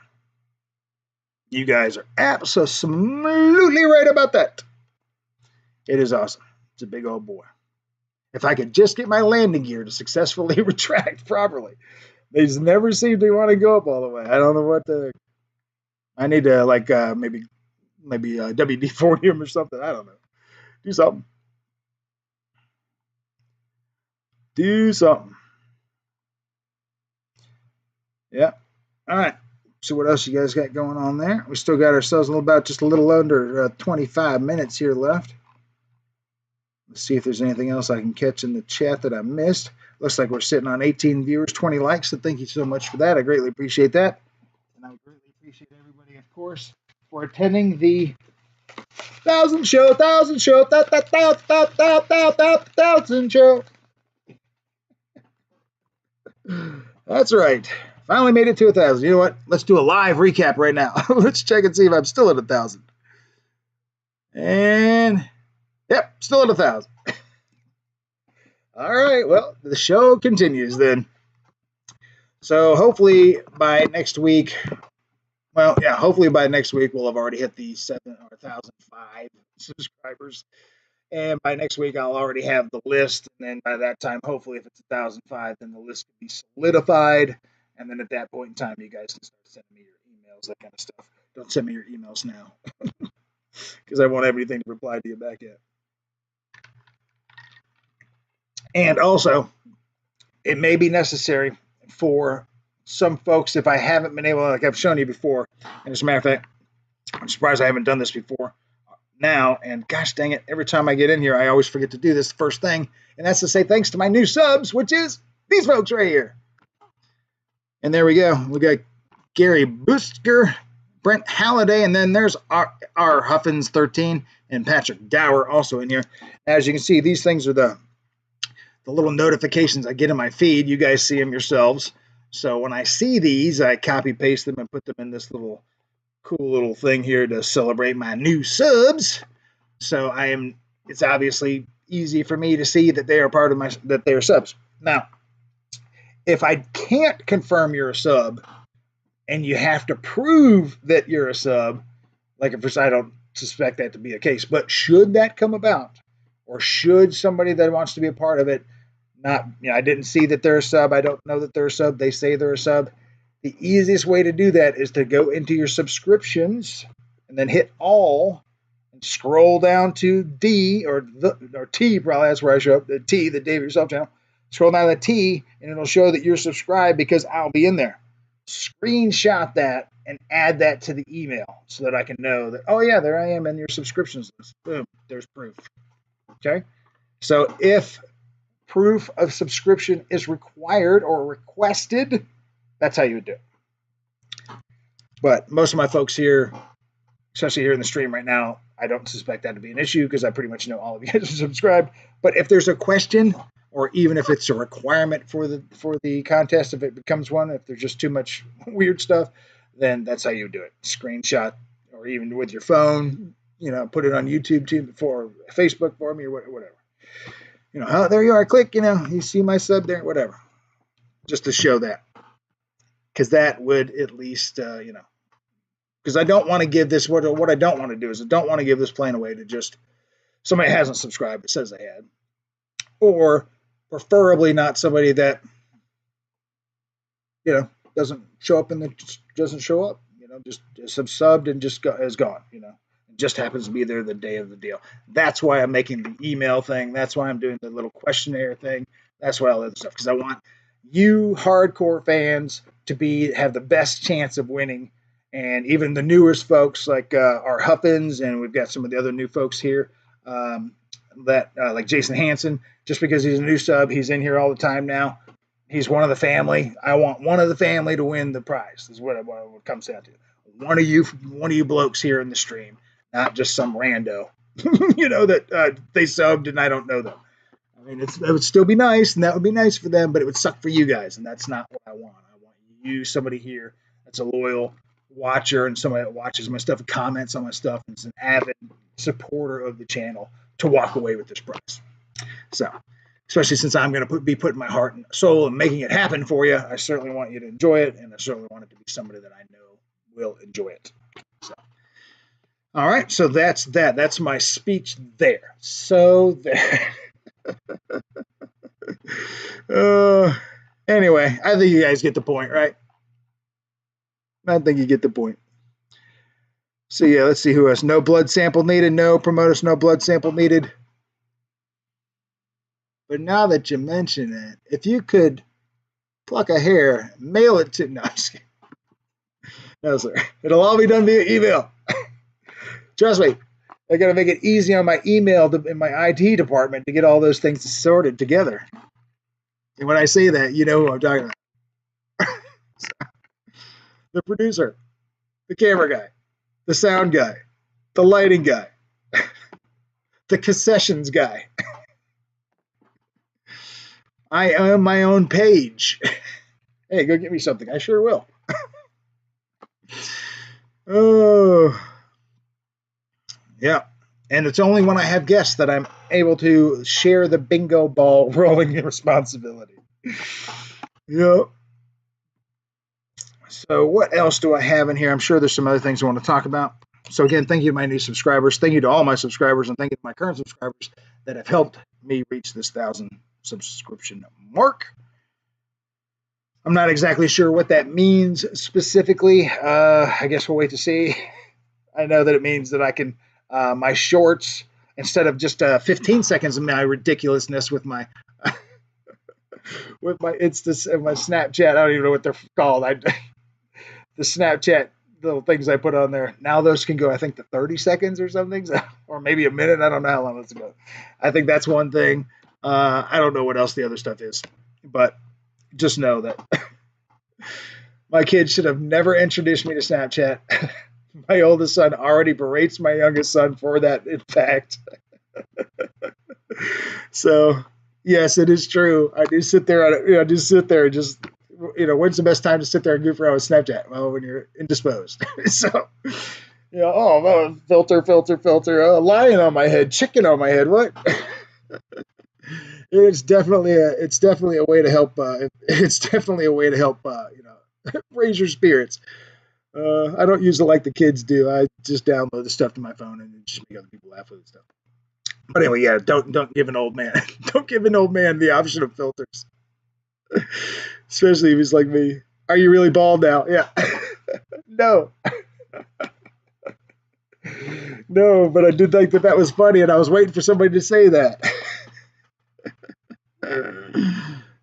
You guys are absolutely right about that. It is awesome. It's a big old boy. If I could just get my landing gear to successfully retract properly. They just never seem to want to go up all the way. I don't know what the. I need to maybe WD-40 them or something. I don't know. Do something. Do something. Yeah. All right. So what else you guys got going on there? We still got ourselves just a little under 25 minutes here left. Let's see if there's anything else I can catch in the chat that I missed. Looks like we're sitting on 18 viewers, 20 likes, so thank you so much for that. I greatly appreciate that. And I greatly appreciate everybody, of course, for attending the 1,000 show, 1,000 show, 1,000 show. That's right. Finally made it to 1,000. You know what? Let's do a live recap right now. Let's check and see if I'm still at 1,000. And, yep, still at 1,000. All right, well, the show continues then. So hopefully by next week, well, yeah, hopefully by next week we'll have already hit the 1,005 subscribers. And by next week, I'll already have the list. And then by that time, hopefully, if it's 1,005, then the list will be solidified. And then at that point in time, you guys can start sending me your emails, that kind of stuff. Don't send me your emails now because I won't have anything to reply to you back yet. And also, it may be necessary for some folks, if I haven't been able, like I've shown you before, and as a matter of fact, I'm surprised I haven't done this before now, and gosh dang it, every time I get in here, I always forget to do this first thing, and that's to say thanks to my new subs, which is these folks right here. And there we go. We got Gary Booster, Brent Halliday, and then there's our Huffins 13 and Patrick Dower also in here. As you can see, these things are the little notifications I get in my feed. You guys see them yourselves. So when I see these, I copy paste them and put them in this little cool little thing here to celebrate my new subs. So it's obviously easy for me to see that they are part of that they are subs. Now, if I can't confirm you're a sub and you have to prove that you're a sub, like if I don't suspect that to be a case, but should that come about, or should somebody that wants to be a part of it I didn't see that they're a sub, I don't know that they're a sub, they say they're a sub. The easiest way to do that is to go into your subscriptions and then hit all and scroll down to D or T, probably that's where I show up, the T, the Dave Yourself channel. Scroll down to the T and it'll show that you're subscribed because I'll be in there. Screenshot that and add that to the email so that I can know that, oh yeah, there I am in your subscriptions list. Boom, there's proof. Okay? So if proof of subscription is required or requested, that's how you would do it. But most of my folks here, especially here in the stream right now, I don't suspect that to be an issue because I pretty much know all of you guys are subscribed. But if there's a question, or even if it's a requirement for the contest, if it becomes one, if there's just too much weird stuff, then that's how you do it. Screenshot, or even with your phone, put it on YouTube too, for Facebook for me, or whatever. There you are. Click, you see my sub there, whatever. Just to show that. Because that would at least, because I don't want to give this, what I don't want to do is I don't want to give this plane away to just somebody hasn't subscribed that says they had. Or preferably not somebody that, doesn't show up and doesn't show up, just subbed and just is gone, It just happens to be there the day of the deal. That's why I'm making the email thing. That's why I'm doing the little questionnaire thing. That's why all that stuff, because I want you hardcore fans to have the best chance of winning. And even the newest folks like our Huffins, and we've got some of the other new folks here like Jason Hansen, just because he's a new sub, he's in here all the time now. He's one of the family. I want one of the family to win the prize. Is what it comes down to. One of you blokes here in the stream, not just some rando, that they subbed and I don't know them. I mean, it would still be nice, and that would be nice for them, but it would suck for you guys, and that's not what I want. I want somebody here that's a loyal watcher and somebody that watches my stuff and comments on my stuff and is an avid supporter of the channel to walk away with this prize. So, especially since I'm going to be putting my heart and soul and making it happen for you, I certainly want you to enjoy it, and I certainly want it to be somebody that I know will enjoy it. So, all right, so that's that. That's my speech there. So there. Anyway, I think you guys get the point, right? I think you get the point. So yeah, let's see who else. No blood sample needed. No promoters. No blood sample needed. But now that you mention it, if you could pluck a hair, mail it to no, sir. It'll all be done via email. Trust me. I got to make it easy on my email in my IT department to get all those things sorted together. And when I say that, you know who I'm talking about. The producer, the camera guy, the sound guy, the lighting guy, the concessions guy. I own my own page. Hey, go get me something. I sure will. Oh, yeah. And it's only when I have guests that I'm able to share the bingo ball rolling responsibility. Yep. So what else do I have in here? I'm sure there's some other things I want to talk about. So again, thank you to my new subscribers. Thank you to all my subscribers, and thank you to my current subscribers that have helped me reach this 1,000 subscription mark. I'm not exactly sure what that means specifically. I guess we'll wait to see. I know that it means that I can, my shorts, instead of just 15 seconds of my ridiculousness with my with my Insta and my Snapchat, I don't even know what they're called. The Snapchat little things I put on there. Now those can go, I think, to 30 seconds or something, or maybe a minute. I don't know how long it's ago. I think that's one thing. I don't know what else the other stuff is, but just know that my kids should have never introduced me to Snapchat. My oldest son already berates my youngest son for that, in fact. So, yes, it is true. I do sit there. I do sit there and just, when's the best time to sit there and goof around with Snapchat? Well, when you're indisposed. So, filter, lion on my head, chicken on my head. What? It's definitely a way to help. Raise your spirits. I don't use it like the kids do. I just download the stuff to my phone and just make other people laugh with the stuff. But anyway, yeah, don't give an old man the option of filters, especially if he's like me. Are you really bald now? Yeah. No. No, but I did think that was funny, and I was waiting for somebody to say that.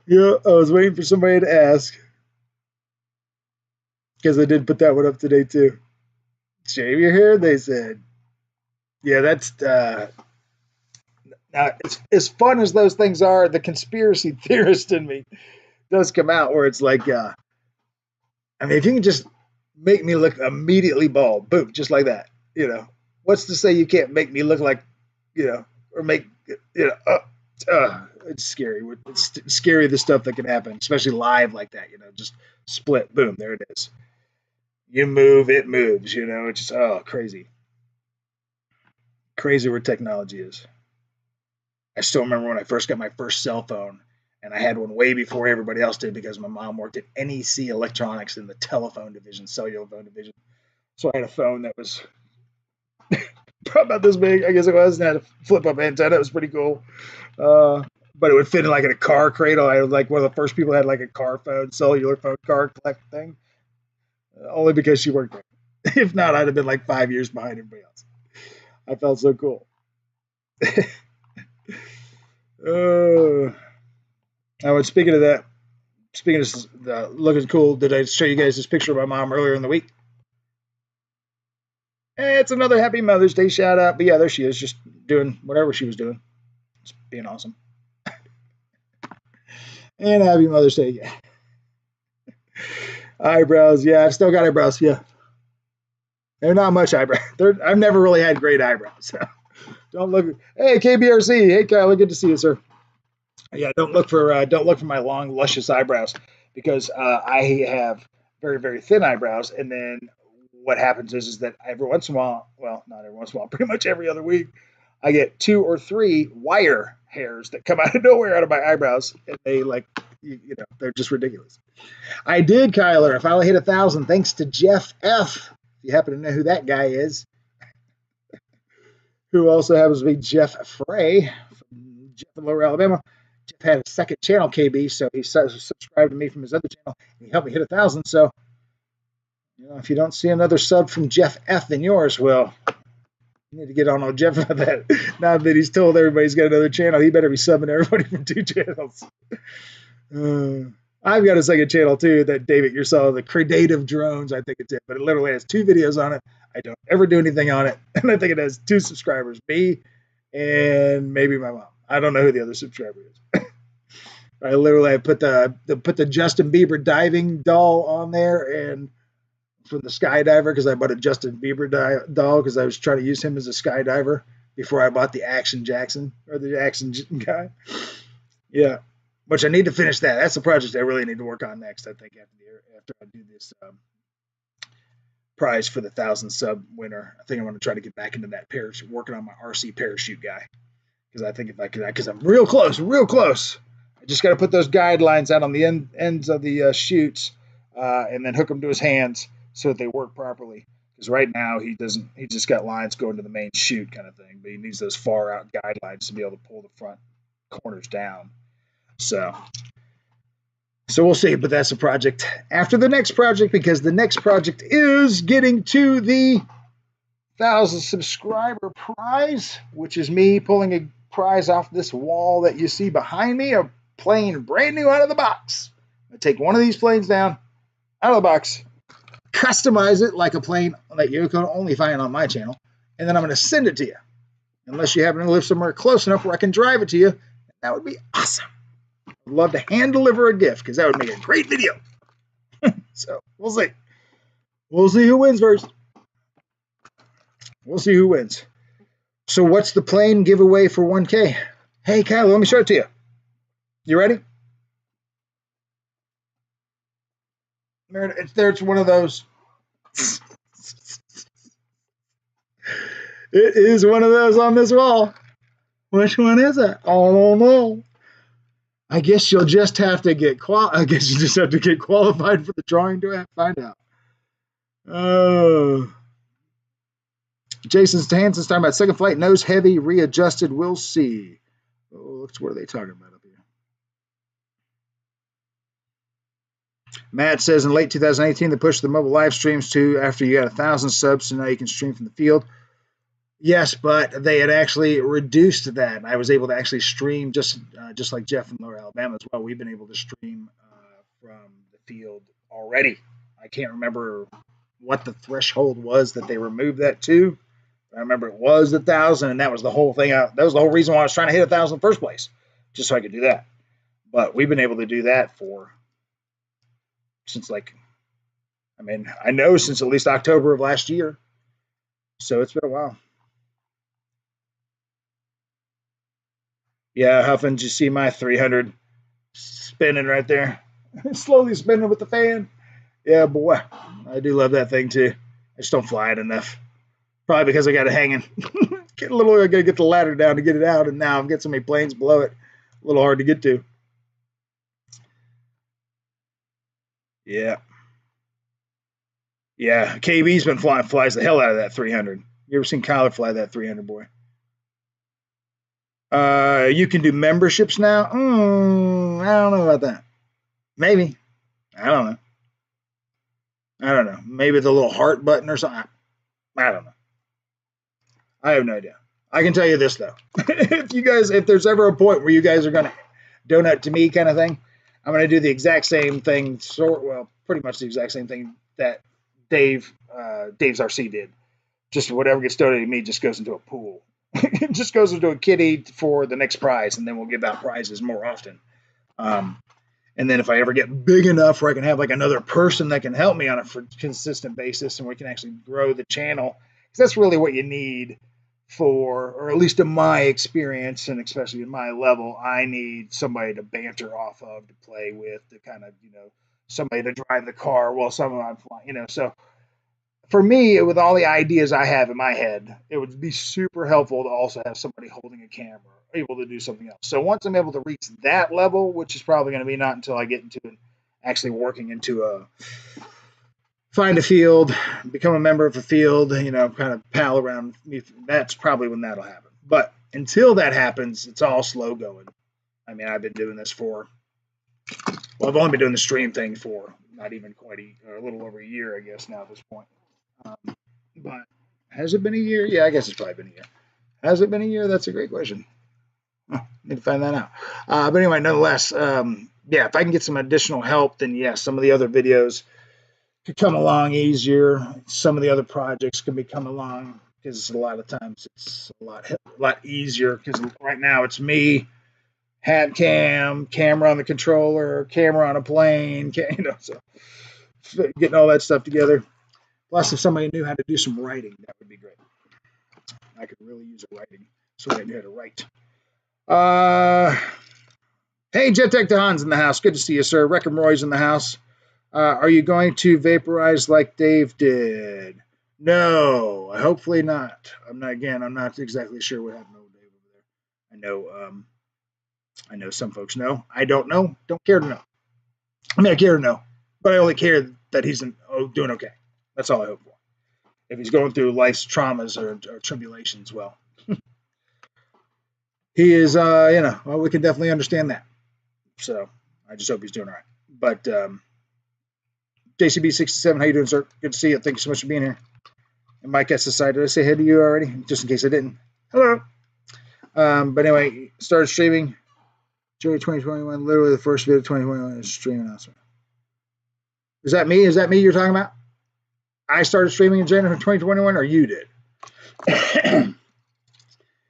Yeah, I was waiting for somebody to ask. Because I did put that one up today, too. Shave your hair, they said. Yeah, that's... now, as fun as those things are, the conspiracy theorist in me does come out where it's like... if you can just make me look immediately bald, boom, just like that, what's to say you can't make me look like, or make, it's scary. It's scary, the stuff that can happen, especially live like that, just split, boom, there it is. You move, it moves, it's just, crazy. Crazy where technology is. I still remember when I first got my first cell phone, and I had one way before everybody else did because my mom worked at NEC Electronics in the telephone division, cellular phone division. So I had a phone that was about this big, I guess it was, and had a flip-up antenna. It was pretty cool. But it would fit in like in a car cradle. I was like one of the first people that had like a car phone, cellular phone car collect thing. Only because she worked there. If not, I'd have been like 5 years behind everybody else. I felt so cool. Now, speaking of that, speaking of looking cool, did I show you guys this picture of my mom earlier in the week? It's another Happy Mother's Day shout out. But yeah, there she is, just doing whatever she was doing. It's being awesome. And Happy Mother's Day, yeah. Eyebrows, yeah, I've still got eyebrows, yeah. They're not much eyebrows. I've never really had great eyebrows. So don't look. Hey, KBRC. Hey, Kyle. Good to see you, sir. Yeah, don't look for my long, luscious eyebrows because I have very, very thin eyebrows. And then what happens is that every once in a while, well, not every once in a while, pretty much every other week, I get 2 or 3 wire hairs that come out of nowhere out of my eyebrows, and they they're just ridiculous. I did, Kyler. I finally hit 1,000 thanks to Jeff F. If you happen to know who that guy is, who also happens to be Jeff Frey from Jeff in Lower Alabama. Jeff had a second channel, KB, so he subscribed to me from his other channel, and he helped me hit 1,000. So, if you don't see another sub from Jeff F in yours, well, you need to get on Jeff about that. Now that he's told everybody he's got another channel, he better be subbing everybody from 2 channels. I've got a second channel too that David you saw, the Creative Drones, I think it's it, but it literally has 2 videos on it. I don't ever do anything on it, and I think it has 2 subscribers, me and maybe my mom. I don't know who the other subscriber is. I put the Justin Bieber diving doll on there, and from the skydiver, because I bought a Justin Bieber doll because I was trying to use him as a skydiver before I bought the Action Jackson or the Action guy. Yeah. Which I need to finish that. That's the project I really need to work on next, I think, after I do this prize for the 1,000 sub winner. I think I want to try to get back into that parachute, working on my RC parachute guy. Because I think if I could, because I'm real close. I just got to put those guidelines out on the ends of the chutes and then hook them to his hands so that they work properly. Because right now he doesn't. He just got lines going to the main chute kind of thing, but he needs those far out guidelines to be able to pull the front corners down. So we'll see, but that's a project after the next project, because the next project is getting to the 1,000 subscriber prize, which is me pulling a prize off this wall that you see behind me, a plane brand new out of the box. I take one of these planes down out of the box, customize it like a plane that you can only find on my channel, and then I'm going to send it to you. Unless you happen to live somewhere close enough where I can drive it to you, that would be awesome. I'd love to hand deliver a gift because that would make a great video. So we'll see. We'll see who wins first. We'll see who wins. So what's the plane giveaway for 1K? Hey, Kyle, let me show it to you. You ready? It's one of those. It is one of those on this wall. Which one is it? Oh, no. I guess you'll just have to get qualified for the drawing to find out. Oh. Jason Hansen's talking about second flight, nose heavy, readjusted. We'll see. Oh, what are they talking about up here? Matt says in late 2018 they pushed the mobile live streams to after you got 1,000 subs, so now you can stream from the field. Yes, but they had actually reduced that. I was able to actually stream just like Jeff in Lower Alabama as well. We've been able to stream from the field already. I can't remember what the threshold was that they removed that to. I remember it was 1,000, and that was the whole thing. That was the whole reason why I was trying to hit 1,000 in the first place, just so I could do that. But we've been able to do that since I know since at least October of last year. So it's been a while. Yeah, Huffin, did you see my 300 spinning right there? Slowly spinning with the fan. Yeah, boy, I do love that thing too. I just don't fly it enough. Probably because I got it hanging. I gotta get the ladder down to get it out, and now I'm getting so many planes below it. A little hard to get to. Yeah. Yeah, KB's been flies the hell out of that 300. You ever seen Kyler fly that 300, boy? You can do memberships now? I don't know about that. Maybe. I don't know. Maybe the little heart button or something. I don't know. I have no idea. I can tell you this, though. If there's ever a point where you guys are going to donate to me kind of thing, I'm going to do the exact same thing, pretty much the exact same thing that Dave's RC did. Just whatever gets donated to me just goes into a pool. It just goes into a kitty for the next prize, and then we'll give out prizes more often. And then if I ever get big enough where I can have like another person that can help me on a consistent basis, and we can actually grow the channel, because that's really what you need or at least in my experience, and especially in my level, I need somebody to banter off of, to play with, to kind of, somebody to drive the car while I'm flying, so for me, with all the ideas I have in my head, it would be super helpful to also have somebody holding a camera, able to do something else. So once I'm able to reach that level, which is probably going to be not until I get into actually working into find a field, become a member of a field, kind of pal around, that's probably when that'll happen. But until that happens, it's all slow going. I mean, I've been doing this I've only been doing the stream thing for not even quite a little over a year, I guess, now at this point. But has it been a year? Yeah, I guess it's probably been a year. Has it been a year? That's a great question. Need to find that out. But anyway, nonetheless, if I can get some additional help, then yes, some of the other videos could come along easier. Some of the other projects can come along, because a lot of times it's a lot easier, because right now it's me, hat cam, camera on the controller, camera on a plane, so getting all that stuff together. Plus, if somebody knew how to do some writing, that would be great. I could really use a writing, so I knew how to write. Hey, Jet Tech Dehan's in the house. Good to see you, sir. Wreckham Roy's in the house. Are you going to vaporize like Dave did? No, hopefully not. I'm not exactly sure what happened to Dave over there. I know some folks know. I don't know. Don't care to know. I mean, I care to know, But I only care that he's doing okay. That's all I hope for. If he's going through life's traumas or tribulations, well, he is, well, we can definitely understand that. So I just hope he's doing all right. But JCB67, how you doing, sir? Good to see you. Thank you so much for being here. And Mike has decided, did I say hey to you already? Just in case I didn't. Hello. But anyway, started streaming January 2021, literally the first video of 2021 stream announcement. Is that me? Is that me you're talking about? I started streaming in January 2021, or you did?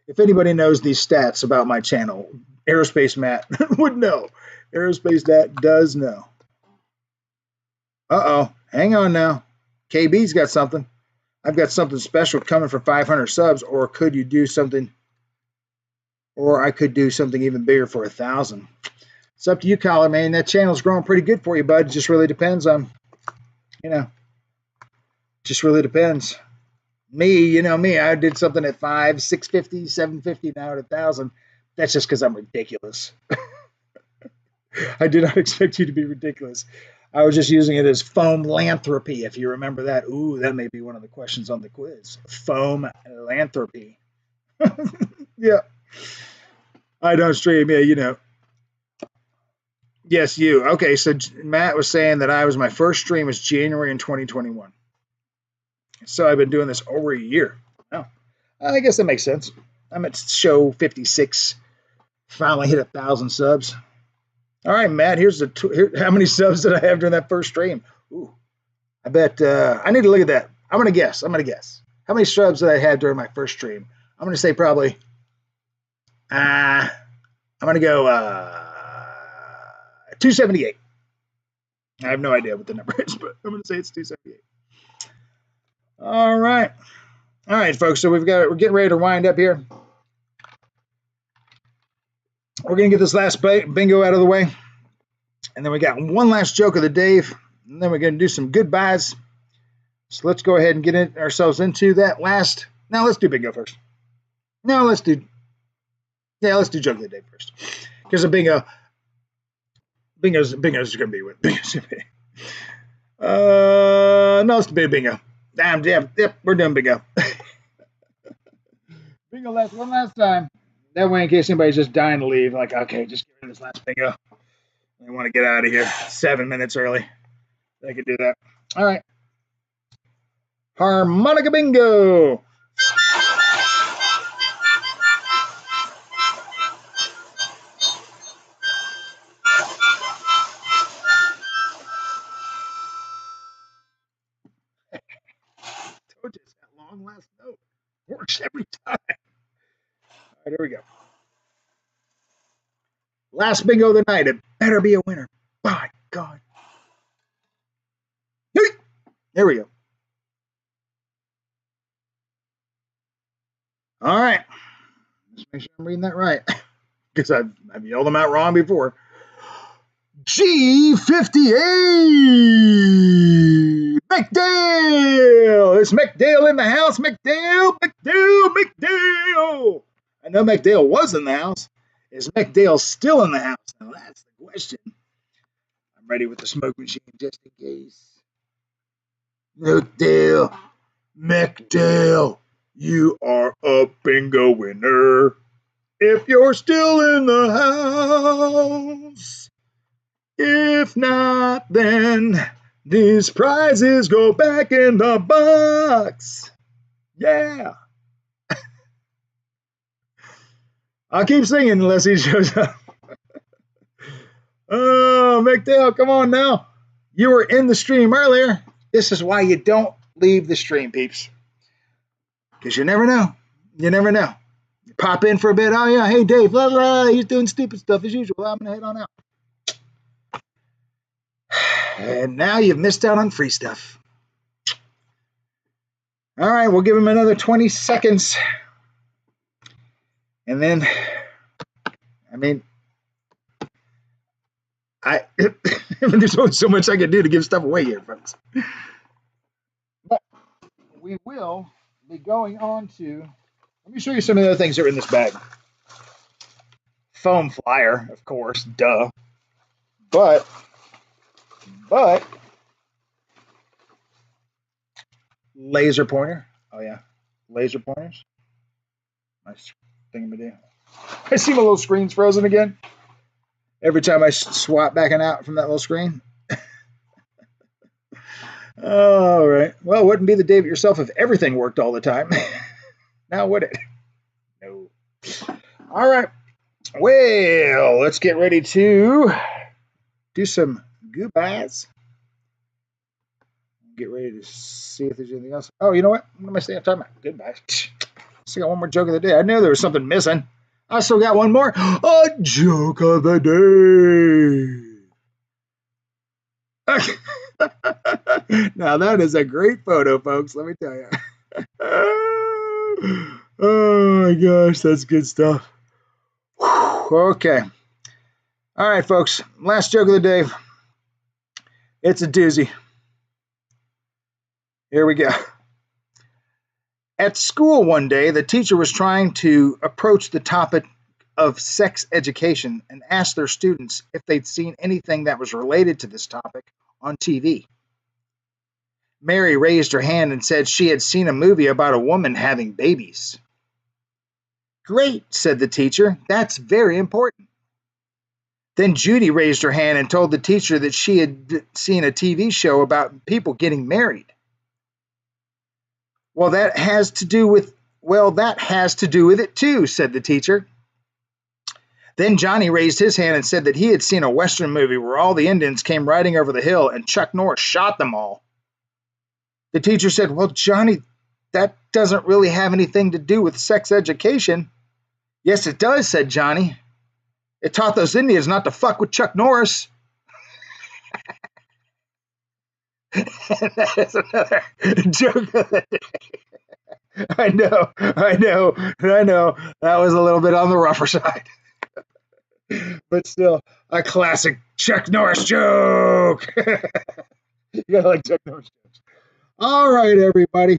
If anybody knows these stats about my channel, Aerospace Matt would know. Aerospace Matt does know. Uh-oh. Hang on now. KB's got something. I've got something special coming for 500 subs, or could you do something, or I could do something even bigger for 1,000. It's up to you, Collar, man. That channel's growing pretty good for you, bud. It just really depends on, just really depends. Me, me, I did something at 5, 650, 750, now at 1,000. That's just because I'm ridiculous. I did not expect you to be ridiculous. I was just using it as foam-lanthropy, if you remember that. Ooh, that may be one of the questions on the quiz. Foam-lanthropy. Yeah. I don't stream. Yeah, Yes, you. Okay, so Matt was saying that my first stream was January in 2021. So I've been doing this over a year. Oh, I guess that makes sense. I'm at show 56. Finally hit 1,000 subs. All right, Matt, here's how many subs did I have during that first stream? Ooh, I bet I need to look at that. I'm going to guess. How many subs did I have during my first stream? I'm going to say probably, I'm going to go 278. I have no idea what the number is, but I'm going to say it's 278. All right, folks. So we're getting ready to wind up here. We're going to get this last bingo out of the way. And then we got one last joke of the day. And then we're going to do some goodbyes. So let's go ahead and get ourselves into that last. Now let's do bingo first. No, let's do joke of the day first. Because the bingo's going to be what bingo's going to be. No, let's do bingo. Yep, we're doing bingo. Bingo one last time. That way, in case anybody's just dying to leave, like, okay, just get rid of this last bingo. They want to get out of here 7 minutes early. They could do that. All right. Harmonica bingo. Told you it's that long last note. Works every time. All right, here we go. Last bingo of the night. It better be a winner. By God. There we go. All right. Let's make sure I'm reading that right. Because I've yelled them out wrong before. G58. McDale. It's McDale in the house. McDale. I know McDale was in the house. Is McDale still in the house? Now that's the question. I'm ready with the smoke machine just in case. McDale, you are a bingo winner. If you're still in the house. If not, then these prizes go back in the box. Yeah. I'll keep singing unless he shows up. Oh, McDale, come on now. You were in the stream earlier. This is why you don't leave the stream, peeps. Because you never know. You never know. You pop in for a bit. Oh, yeah. Hey, Dave. Blah, blah. He's doing stupid stuff as usual. I'm going to head on out. And now you've missed out on free stuff. All right. We'll give him another 20 seconds. And then, there's only so much I can do to give stuff away here, folks. But we will be going on to, let me show you some of the other things that are in this bag. Foam flyer, of course, duh. But laser pointer. Oh, yeah. Laser pointers. Nice thingamadoo. I see my little screen's frozen again. Every time I swap back and out from that little screen. All right. Well, it wouldn't be the David yourself if everything worked all the time. Now would it? No. All right. Well, let's get ready to do some goodbyes. Get ready to see if there's anything else. Oh, you know what? What am I saying? I'm talking about goodbyes. Still got one more joke of the day. I knew there was something missing. I still got one more. A joke of the day. Now that is a great photo, folks. Let me tell you. Oh my gosh, that's good stuff. Okay. All right, folks. Last joke of the day. It's a doozy. Here we go. At school one day, the teacher was trying to approach the topic of sex education and asked their students if they'd seen anything that was related to this topic on TV. Mary raised her hand and said she had seen a movie about a woman having babies. Great, said the teacher. That's very important. Then Judy raised her hand and told the teacher that she had seen a TV show about people getting married. Well, that has to do with it too, said the teacher. Then Johnny raised his hand and said that he had seen a Western movie where all the Indians came riding over the hill and Chuck Norris shot them all. The teacher said, well, Johnny, that doesn't really have anything to do with sex education. Yes, it does, said Johnny. It taught those Indians not to fuck with Chuck Norris. And that is another joke of the day. I know. That was a little bit on the rougher side. But still, a classic Chuck Norris joke. You gotta like Chuck Norris jokes. All right, everybody.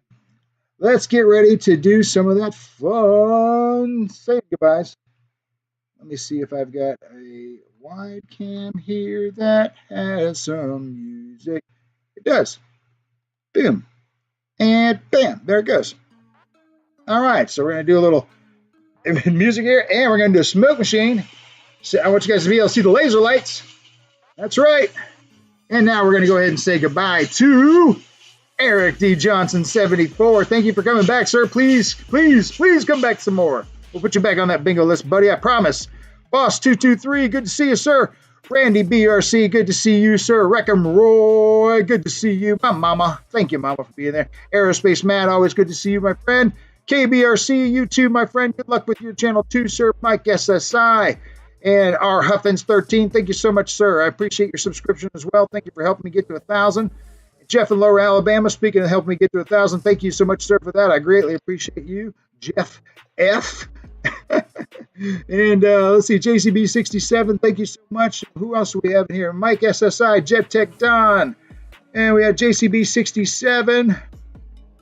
Let's get ready to do some of that fun saying goodbyes. Let me see if I've got a wide cam here that has some music. It does. Boom. And bam. There it goes. All right. So we're going to do a little music here. And we're going to do a smoke machine. So I want you guys to be able to see the laser lights. That's right. And now we're going to go ahead and say goodbye to Eric D. Johnson, 74. Thank you for coming back, sir. Please come back some more. We'll put you back on that bingo list, buddy. I promise. Boss 223, good to see you, sir. Randy BRC, good to see you, sir. Wreckham Roy, good to see you. My mama, thank you, mama, for being there. Aerospace Matt, always good to see you, my friend. KBRC, you too, my friend. Good luck with your channel too, sir. Mike SSI and our Huffins 13. Thank you so much, sir. I appreciate your subscription as well. Thank you for helping me get to 1,000. Jeff in Lower Alabama, speaking of helping me get to 1,000, thank you so much, sir, for that. I greatly appreciate you, Jeff F. And let's see, JCB67, thank you so much. Who else do we have in here? Mike SSI, Jet Tech Don. And we have JCB67.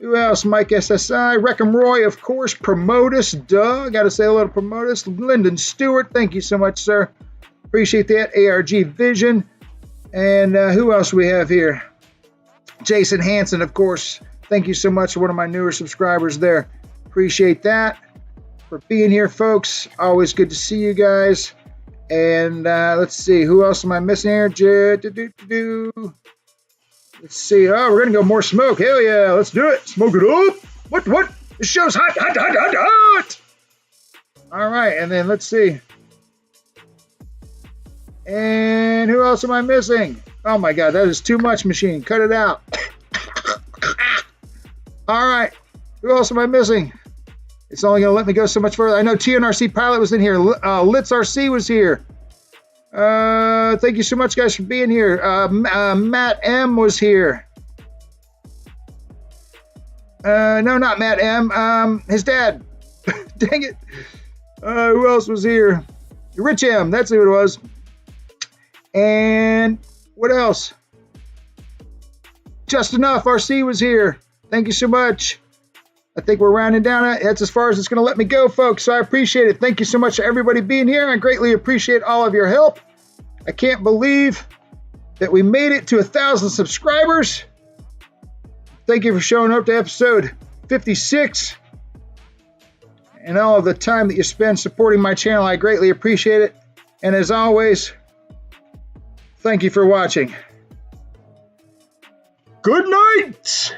Who else? Mike SSI. Wreckham Roy, of course. Promotus, duh. Got to say hello to Promotus. Lyndon Stewart, thank you so much, sir. Appreciate that. ARG Vision. And who else do we have here? Jason Hansen, of course. Thank you so much, one of my newer subscribers there. Appreciate that for being here, folks. Always good to see you guys. And let's see, who else am I missing here? Let's see. Oh, we're going to go more smoke. Hell yeah, let's do it. Smoke it up. What? This show's hot. All right, and then let's see. And who else am I missing? Oh my God, that is too much, machine. Cut it out. All right, who else am I missing? It's only going to let me go so much further. I know TNRC Pilot was in here. Litz RC was here. Thank you so much, guys, for being here. Matt M was here. No, not Matt M. His dad. Dang it. Who else was here? Rich M. That's who it was. And what else? Just Enough RC was here. Thank you so much. I think we're rounding down. That's as far as it's going to let me go, folks. So I appreciate it. Thank you so much for everybody being here. I greatly appreciate all of your help. I can't believe that we made it to 1,000 subscribers. thank you for showing up to episode 56. And all of the time that you spend supporting my channel, I greatly appreciate it. And as always, thank you for watching. Good night!